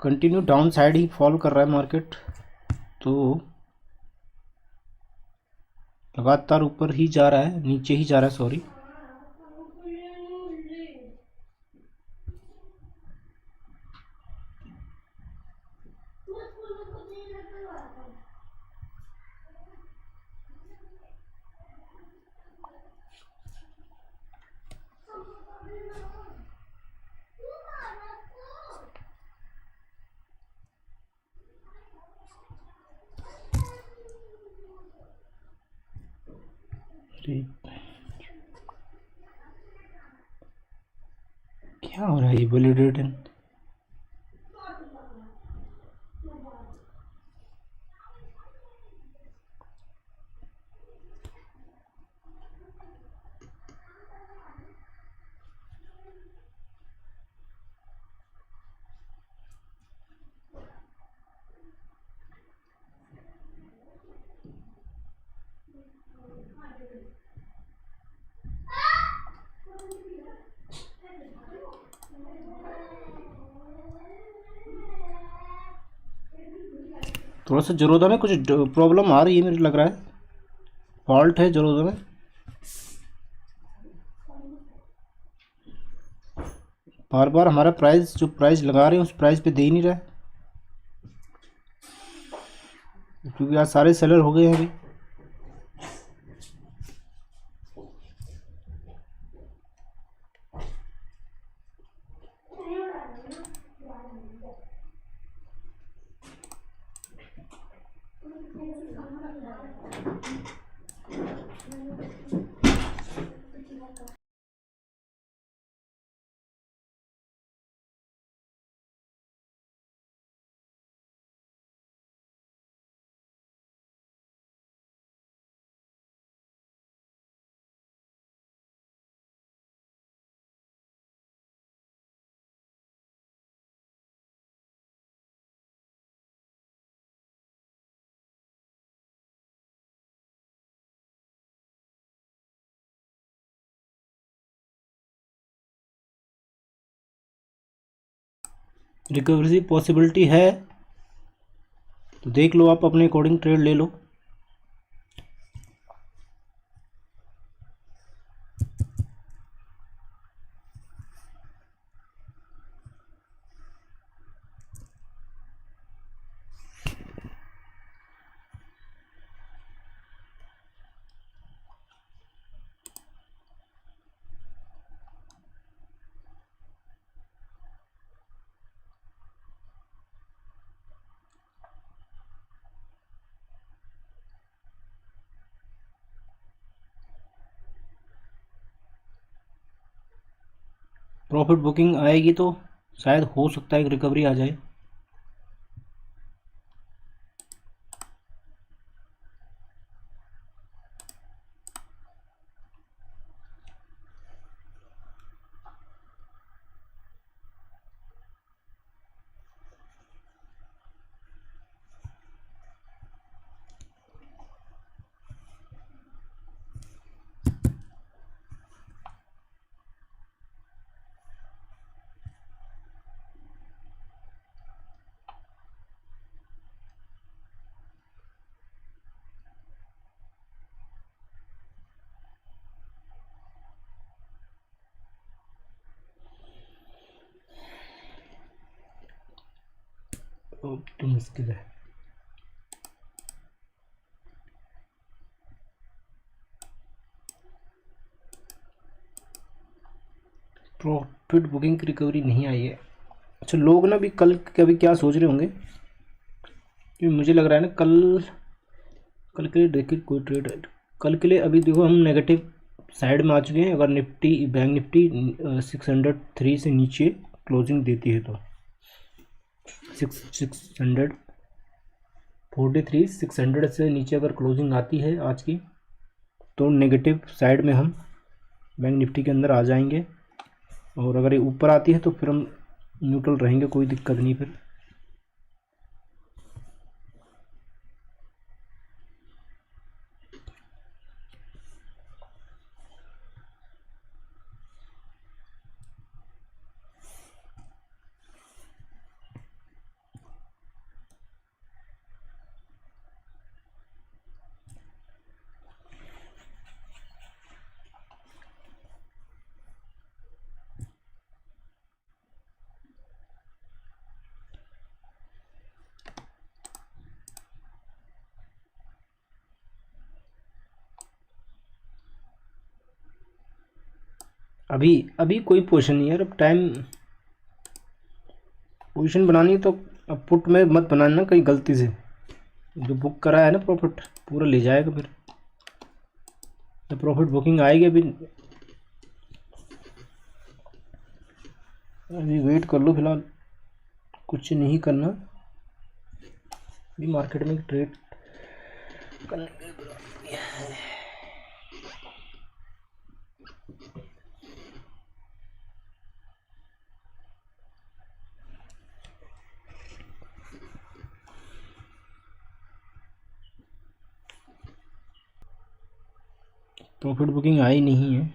कंटिन्यू डाउन साइड ही फॉल कर रहा है मार्केट, तो लगातार ऊपर ही जा रहा है, नीचे ही जा रहा है सॉरी। क्या हो रहा है ये वैलिडेटेड। थोड़ा सा जरोदा में कुछ प्रॉब्लम आ रही है, मुझे लग रहा है फॉल्ट है जरोदा में। बार बार हमारा प्राइस, जो प्राइस लगा रहे हैं उस प्राइस पे दे ही नहीं रहा है, क्योंकि आज सारे सेलर हो गए हैं अभी। रिकवरी पॉसिबिलिटी है तो देख लो, आप अपने अकॉर्डिंग ट्रेड ले लो। प्रॉफिट बुकिंग आएगी तो शायद हो सकता है एक रिकवरी आ जाए। तो मुश्किल है। प्रॉफिट बुकिंग की रिकवरी नहीं आई है। अच्छा, लोग ना भी कल कभी क्या सोच रहे होंगे कि मुझे लग रहा है ना, कल कल के लिए देखिए कोई ट्रेड, कल के लिए अभी देखो हम नेगेटिव साइड में आ चुके हैं। अगर निफ्टी, बैंक निफ्टी 603 से नीचे क्लोजिंग देती है तो 600 से नीचे अगर क्लोजिंग आती है आज की, तो नेगेटिव साइड में हम बैंक निफ्टी के अंदर आ जाएंगे। और अगर ये ऊपर आती है तो फिर हम न्यूट्रल रहेंगे, कोई दिक्कत नहीं फिर। अभी अभी कोई पोजीशन नहीं है यार, अब टाइम पोजीशन बनानी है तो अब पुट में मत बनाना ना कहीं गलती से। जो बुक करा है ना प्रॉफिट पूरा ले जाएगा फिर। तो प्रॉफिट बुकिंग आएगी अभी, अभी वेट कर लो फिलहाल, कुछ नहीं करना अभी मार्केट में ट्रेड करने के। प्रॉफिट बुकिंग आई नहीं है।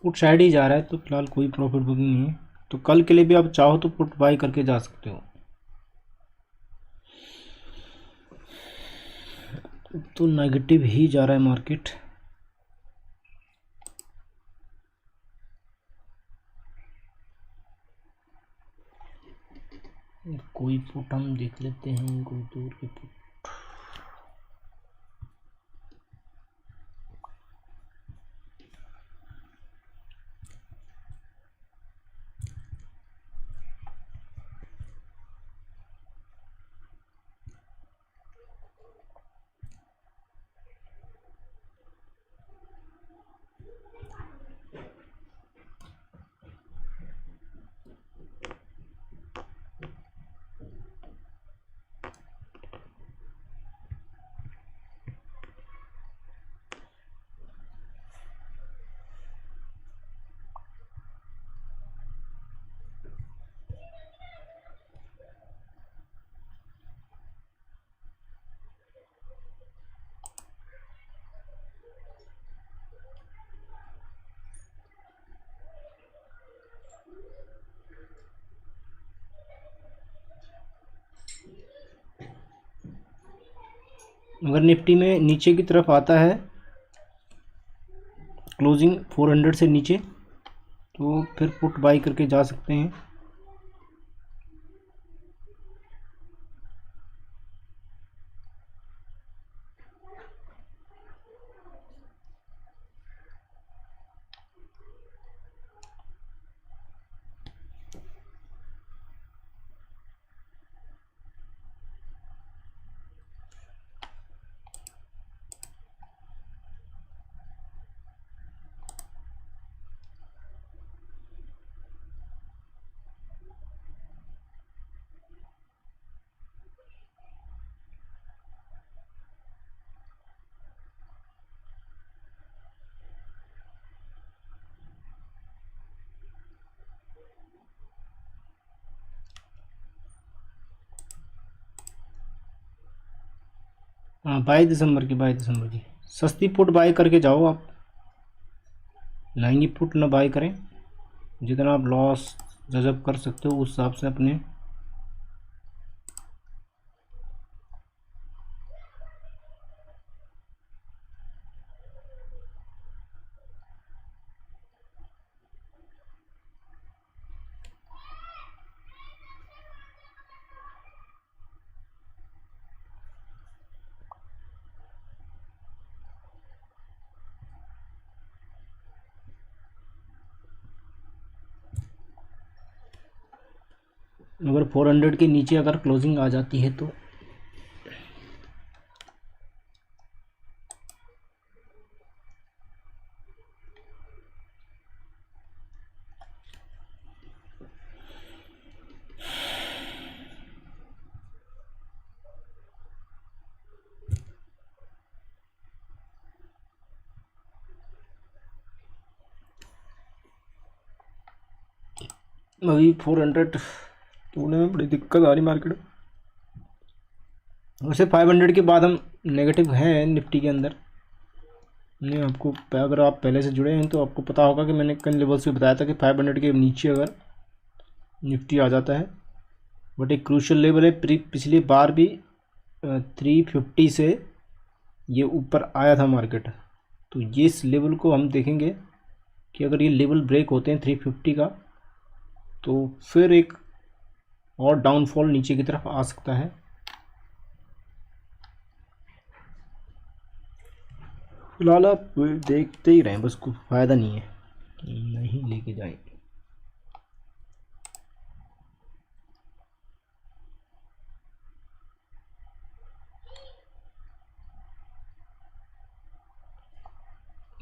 पुट साइड ही जा रहा है तो फिलहाल कोई प्रॉफिट बुकिंग नहीं है। तो कल के लिए भी आप चाहो तो पुट बाई करके जा सकते हो। तो नेगेटिव ही जा रहा है मार्केट। कोई पुट हम देख लेते हैं, कोई दूर के पुट। अगर निफ्टी में नीचे की तरफ आता है क्लोजिंग 400 से नीचे, तो फिर पुट बाई करके जा सकते हैं। हाँ, 22 दिसंबर की सस्ती पुट बाई करके जाओ आप। महंगी पुट ना बाई करें। जितना आप लॉस जजब कर सकते हो उस हिसाब से अपने। अगर 400 के नीचे अगर क्लोजिंग आ जाती है तो अभी 400 तोड़ने में बड़ी दिक्कत आ रही मार्केट। वैसे 500 के बाद हम नेगेटिव हैं निफ्टी के अंदर। नहीं, आपको अगर आप पहले से जुड़े हैं तो आपको पता होगा कि मैंने कई लेवल्स पे बताया था कि 500 के नीचे अगर निफ्टी आ जाता है, बट एक क्रूशल लेवल है। पिछली बार भी 350 से ये ऊपर आया था मार्केट। तो ये इस लेवल को हम देखेंगे कि अगर ये लेवल ब्रेक होते हैं 350 का, तो फिर एक और डाउनफॉल नीचे की तरफ आ सकता है। फिलहाल आप देखते ही रहें, बस कोई फ़ायदा नहीं है, नहीं लेके जाएं।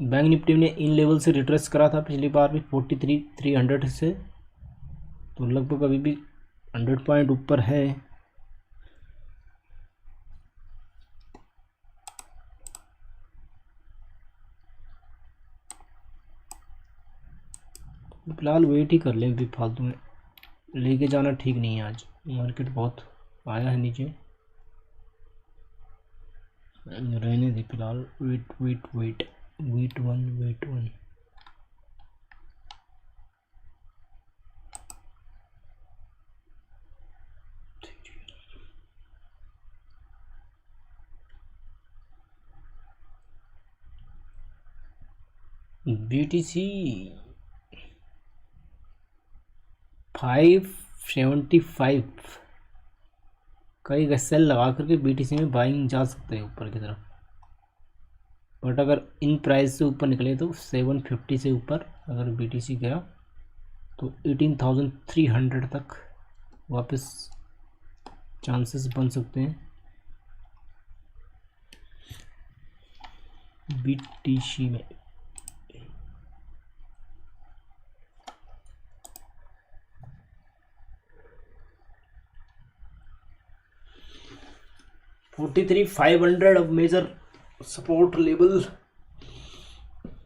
बैंक निफ्टी ने इन लेवल से रिट्रेस करा था पिछली बार भी 43,300 से, तो लगभग अभी भी 100 पॉइंट ऊपर है। फिलहाल वेट ही कर लें, अभी फालतू में लेके जाना ठीक नहीं है। आज मार्केट बहुत आया है नीचे, रहने दे फिलहाल। Wait wait wait wait one. BTC 575 का एक सेल लगा करके BTC में बाइंग जा सकते हैं ऊपर की तरफ, बट अगर इन प्राइस से ऊपर निकले तो 750 से ऊपर अगर BTC गया तो 18,300 तक वापस चांसेस बन सकते हैं BTC में। $43,500 अब major support level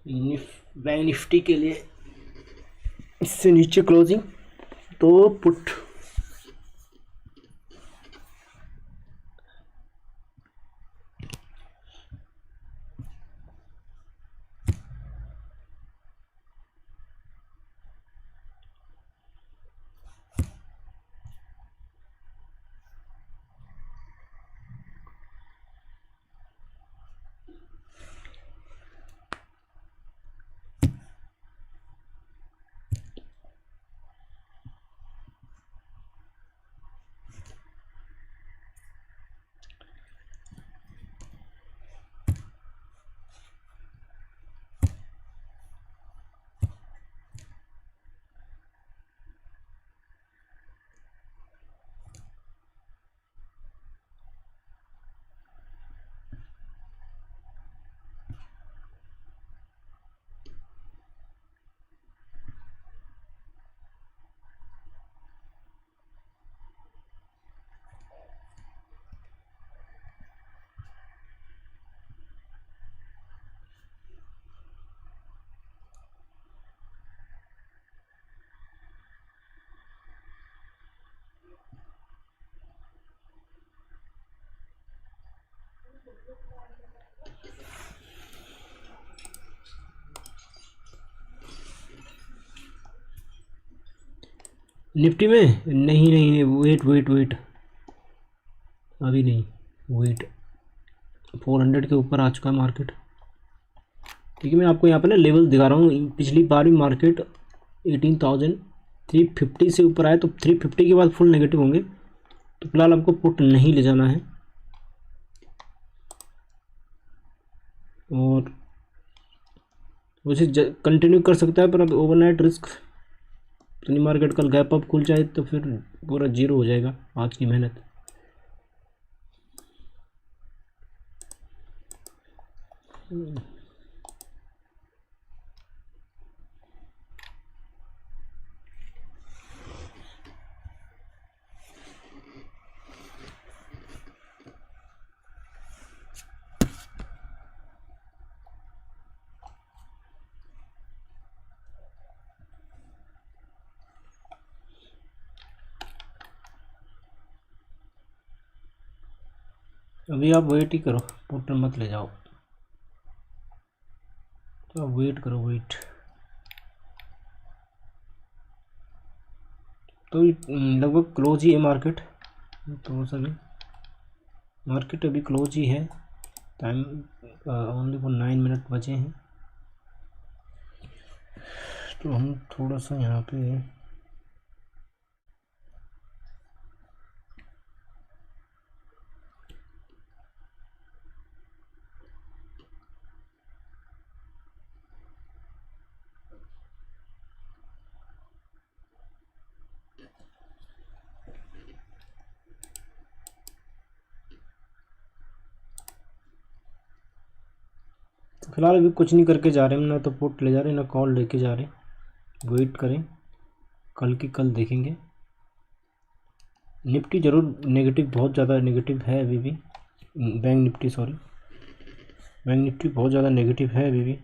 bank Nifty के लिए। इससे नीचे क्लोजिंग तो पुट निफ्टी में नहीं नहीं नहीं, वेट वेट वेट, अभी नहीं, वेट 400 के ऊपर आ चुका है मार्केट। ठीक है, मैं आपको यहाँ पे ना लेवल दिखा रहा हूँ। पिछली बार भी मार्केट 18,350 से ऊपर आए तो 350 के बाद फुल नेगेटिव होंगे, तो फिलहाल आपको पुट नहीं ले जाना है। और वैसे कंटिन्यू कर सकता है, पर अब ओवरनाइट रिस्क, अपनी मार्केट कल गैप अप खुल जाए तो फिर पूरा जीरो हो जाएगा आज की मेहनत। अभी आप वेट ही करो, पुट मत ले जाओ, तो आप वेट करो, वेट। तो लगभग क्लोज ही है मार्केट, तो सभी मार्केट अभी क्लोज ही है। टाइम ओनली वो 9 मिनट बचे हैं, तो हम थोड़ा सा यहाँ पे फिलहाल अभी कुछ नहीं करके जा रहे हैं, ना तो पुट ले जा रहे हैं ना कॉल लेके जा रहे हैं। वेट करें, कल की कल देखेंगे। निफ्टी ज़रूर नेगेटिव, बहुत ज़्यादा नेगेटिव है अभी भी। Bank Nifty, sorry, bank Nifty बहुत ज़्यादा नेगेटिव है अभी भी।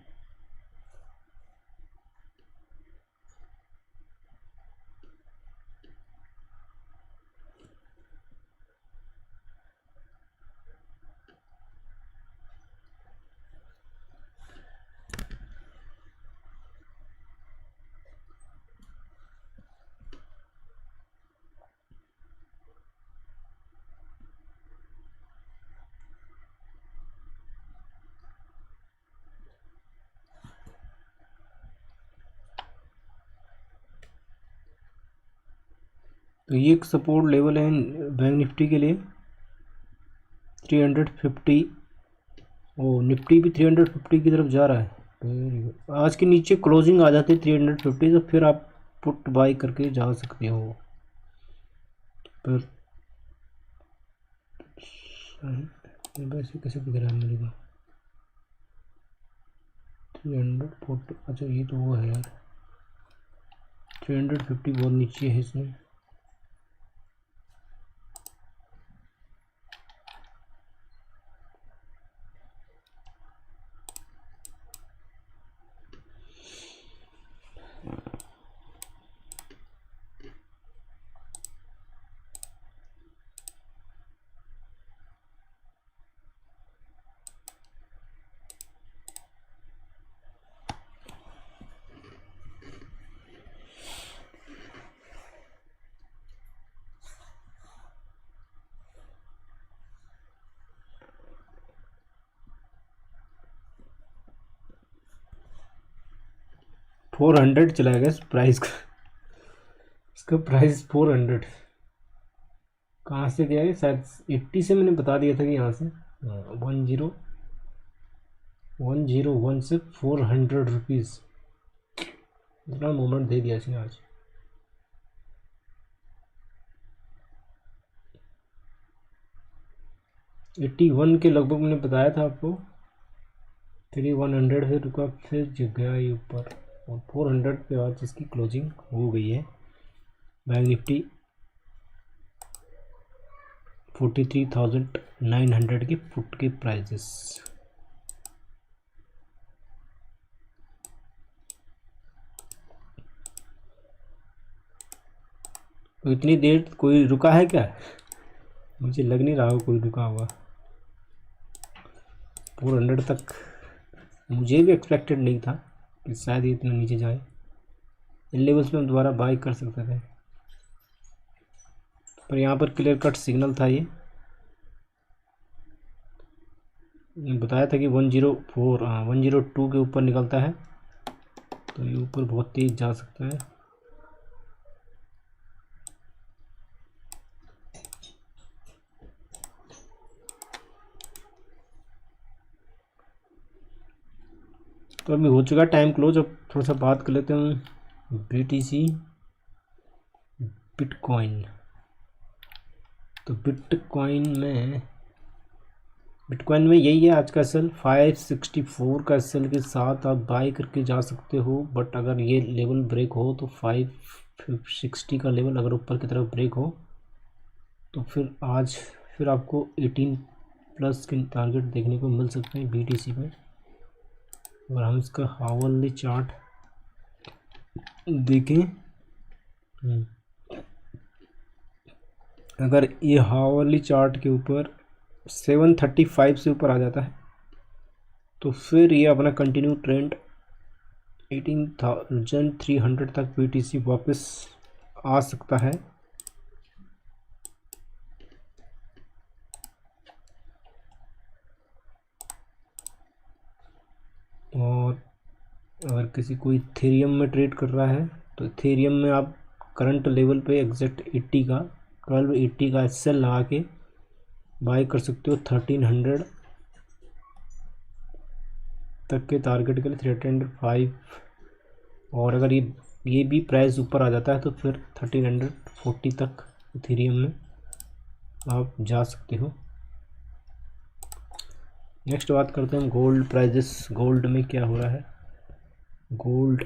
तो ये एक सपोर्ट लेवल है बैंक निफ्टी के लिए 350। ओ निफ्टी भी 350 की तरफ जा रहा है। Very good. आज के नीचे क्लोजिंग आ जाती है 350, तो फिर आप पुट बाई करके जा सकते हो। पर वैसे कैसे दिख रहा है मेरे को 340? अच्छा ये तो वो है यार, 350 बहुत नीचे है इसमें। $400 चला गया इस प्राइस का। इसका प्राइस 400 कहाँ से गया है? शायद 80 से मैंने बता दिया था कि यहाँ से 101 से 400 रुपीज़ इतना मूवमेंट दे दिया इसने आज। एट्टी वन के लगभग मैंने बताया था आपको, 100 से रुका, फिर गया ये ऊपर और 400 पे आज इसकी क्लोजिंग हो गई है। बैंक निफ्टी 43,900 के फुट के प्राइजेस। तो इतनी देर कोई रुका है क्या? मुझे लग नहीं रहा हो कोई रुका हुआ। 400 तक मुझे भी एक्सपेक्टेड नहीं था कि शायद ये इतना नीचे जाए। इन लेवल्स में हम दोबारा बाई कर सकते थे, पर यहाँ पर क्लियर कट सिग्नल था। ये बताया था कि 102 के ऊपर निकलता है तो ये ऊपर बहुत तेज जा सकता है। तो अभी हो चुका टाइम क्लोज। अब थोड़ा सा बात कर लेते हैं BTC बिटकॉइन। तो बिटकॉइन में यही है आज का सेल। 564 का सेल के साथ आप बाई करके जा सकते हो, बट अगर ये लेवल ब्रेक हो तो 560 का लेवल अगर ऊपर की तरफ ब्रेक हो तो फिर आपको 18 प्लस के टारगेट देखने को मिल सकते हैं BTC में। और हम इसका हावरली चार्ट देखें, अगर ये हावरली चार्ट के ऊपर 735 से ऊपर आ जाता है तो फिर ये अपना कंटिन्यू ट्रेंड 18,300 तक BTC वापस आ सकता है। और अगर किसी कोई इथेरियम में ट्रेड कर रहा है तो इथेरियम में आप करंट लेवल पे एग्जैक्ट 1280 का SL लगा के बाई कर सकते हो 1300 तक के टारगेट के लिए 305। और अगर ये भी प्राइस ऊपर आ जाता है तो फिर 1340 तक इथेरियम में आप जा सकते हो। नेक्स्ट बात करते हैं हम गोल्ड प्राइजेस। गोल्ड में क्या हो रहा है? गोल्ड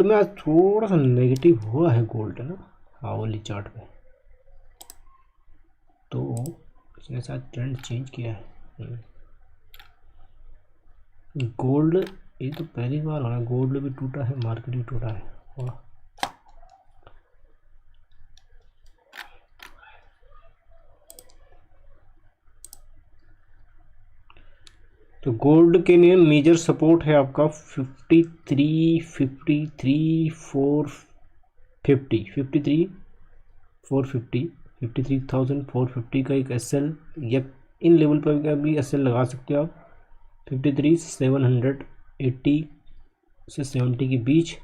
में आज थोड़ा सा नेगेटिव हुआ है गोल्ड ना हावरली चार्ट पे, तो इसने शायद ट्रेंड चेंज किया है। गोल्ड ये तो पहली बार हो रहा है, गोल्ड भी टूटा है, मार्केट भी टूटा है। वाह। तो गोल्ड के लिए मेजर सपोर्ट है आपका 53,450 का एक SL, या इन लेवल पर भी SL लगा सकते हो आप। 53,780 से 70 के बीच।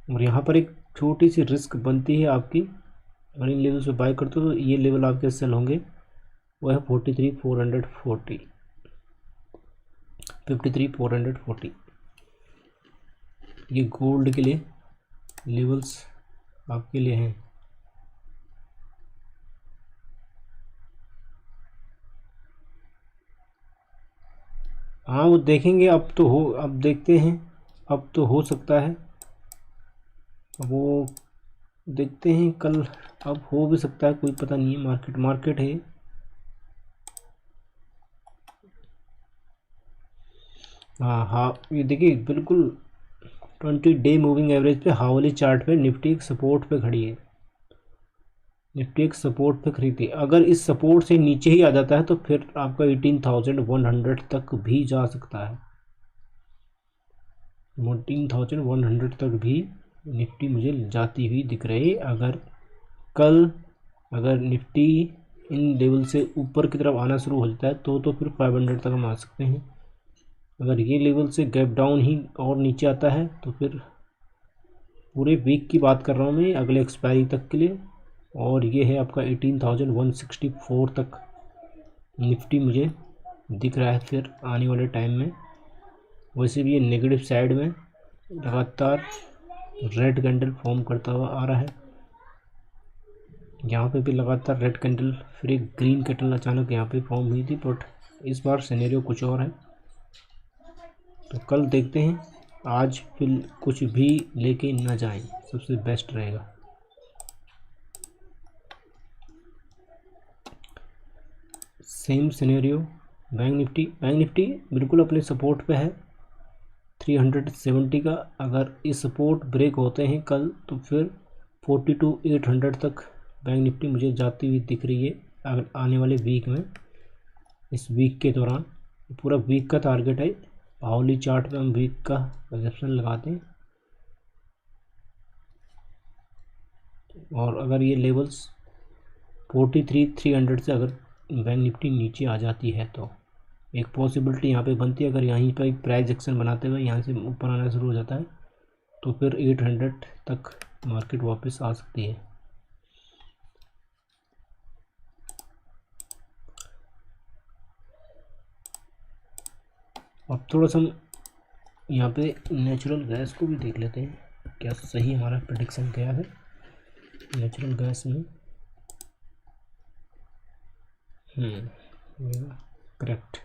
और यहाँ पर एक छोटी सी रिस्क बनती है आपकी, अगर इन लेवल से बाय करते हो तो ये लेवल आपके सेल होंगे, वो है 43,440, 53,440। ये गोल्ड के लिए लेवल्स आपके लिए हैं। हाँ वो देखेंगे, अब तो हो, अब देखते हैं, अब तो हो सकता है, वो देखते हैं कल, अब हो भी सकता है, कोई पता नहीं है, मार्केट है। हाँ, ये देखिए बिल्कुल 20 डे मूविंग एवरेज पे हावली चार्ट पे निफ्टी एक सपोर्ट पे खड़ी है, निफ्टी एक सपोर्ट पे खड़ी थी। अगर इस सपोर्ट से नीचे ही आ जाता है तो फिर आपका 18,100 तक भी जा सकता है, 18,100 तक भी निफ्टी मुझे जाती हुई दिख रही। अगर निफ्टी इन लेवल से ऊपर की तरफ आना शुरू हो जाता है तो फिर 500 तक हम आ सकते हैं। अगर ये लेवल से गैप डाउन ही और नीचे आता है तो फिर पूरे वीक की बात कर रहा हूँ मैं, अगले एक्सपायरी तक के लिए, और ये है आपका 18,164 तक निफ्टी मुझे दिख रहा है फिर आने वाले टाइम में। वैसे भी ये नेगेटिव साइड में लगातार रेड कैंडल फॉर्म करता हुआ आ रहा है, यहाँ पे भी लगातार रेड कैंडल, फिर एक ग्रीन कैंडल अचानक यहाँ पे फॉर्म हुई थी, बट इस बार सिनेरियो कुछ और है। तो कल देखते हैं, आज फिर कुछ भी लेके ना जाएं, सबसे बेस्ट रहेगा। सेम सिनेरियो बैंक निफ्टी बिल्कुल अपने सपोर्ट पे है 370 का। अगर ये सपोर्ट ब्रेक होते हैं कल तो फिर 42,800 तक बैंक निफ्टी मुझे जाती हुई दिख रही है अगर आने वाले वीक में। इस वीक के दौरान पूरा वीक का टारगेट है, हाउली चार्ट पे हम वीक का प्रोजेक्शन लगाते हैं, और अगर ये लेवल्स 43,300 से अगर बैंक निफ्टी नीचे आ जाती है तो एक पॉसिबिलिटी यहाँ पे बनती है, अगर यहीं पर एक प्राइस एक्शन बनाते हुए यहाँ से ऊपर आना शुरू हो जाता है तो फिर 800 तक मार्केट वापस आ सकती है। अब थोड़ा सा हम यहाँ पे नेचुरल गैस को भी देख लेते हैं, क्या सही हमारा प्रेडिक्शन क्या है नेचुरल गैस में। करेक्ट।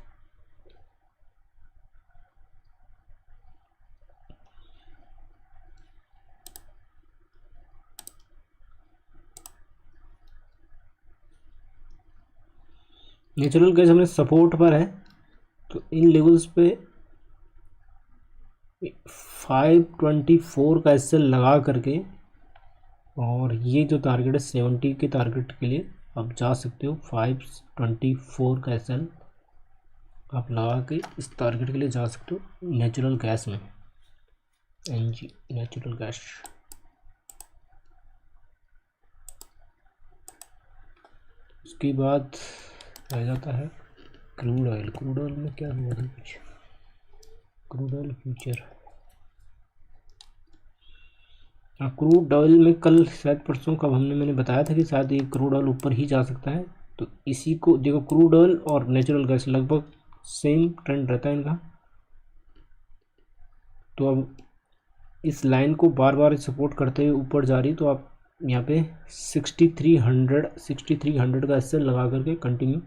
नेचुरल गैस हमारे सपोर्ट पर है, तो इन लेवल्स पे 524 का एसएल लगा करके, और ये जो टारगेट है 70 के टारगेट के लिए आप जा सकते हो। 524 का एसएल आप लगा के इस टारगेट के लिए जा सकते हो नेचुरल गैस में, एनजी नेचुरल गैस। उसके बाद आ जाता है क्रूड ऑयल। क्रूड ऑयल में क्या हुआ है कुछ, क्रूड ऑयल फ्यूचर। हाँ, क्रूड ऑयल में कल शायद परसों कब मैंने बताया था कि शायद ये क्रूड ऑयल ऊपर ही जा सकता है, तो इसी को देखो, क्रूड ऑयल और नेचुरल गैस लगभग सेम ट्रेंड रहता है इनका। तो अब इस लाइन को बार बार सपोर्ट करते हुए ऊपर जा रही, तो आप यहाँ पे 6300 का एसएल लगा करके कंटिन्यू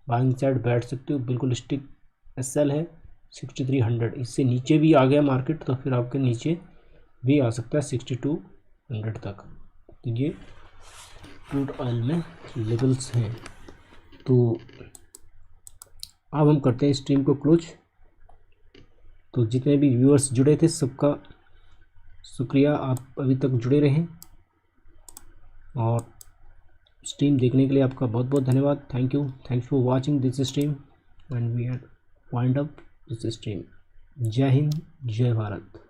बाइंग साइड बैठ सकते हो, बिल्कुल स्टिक एसएल है 6300। इससे नीचे भी आ गया मार्केट तो फिर आपके नीचे भी आ सकता है 6200 तक। तो ये क्रूड ऑयल में लेवल्स हैं। तो अब हम करते हैं स्ट्रीम को क्लोज। तो जितने भी व्यूअर्स जुड़े थे सबका शुक्रिया, आप अभी तक जुड़े रहें, और स्ट्रीम देखने के लिए आपका बहुत बहुत धन्यवाद। Thanks for watching this stream and we are wind up this stream. जय हिंद, जय भारत।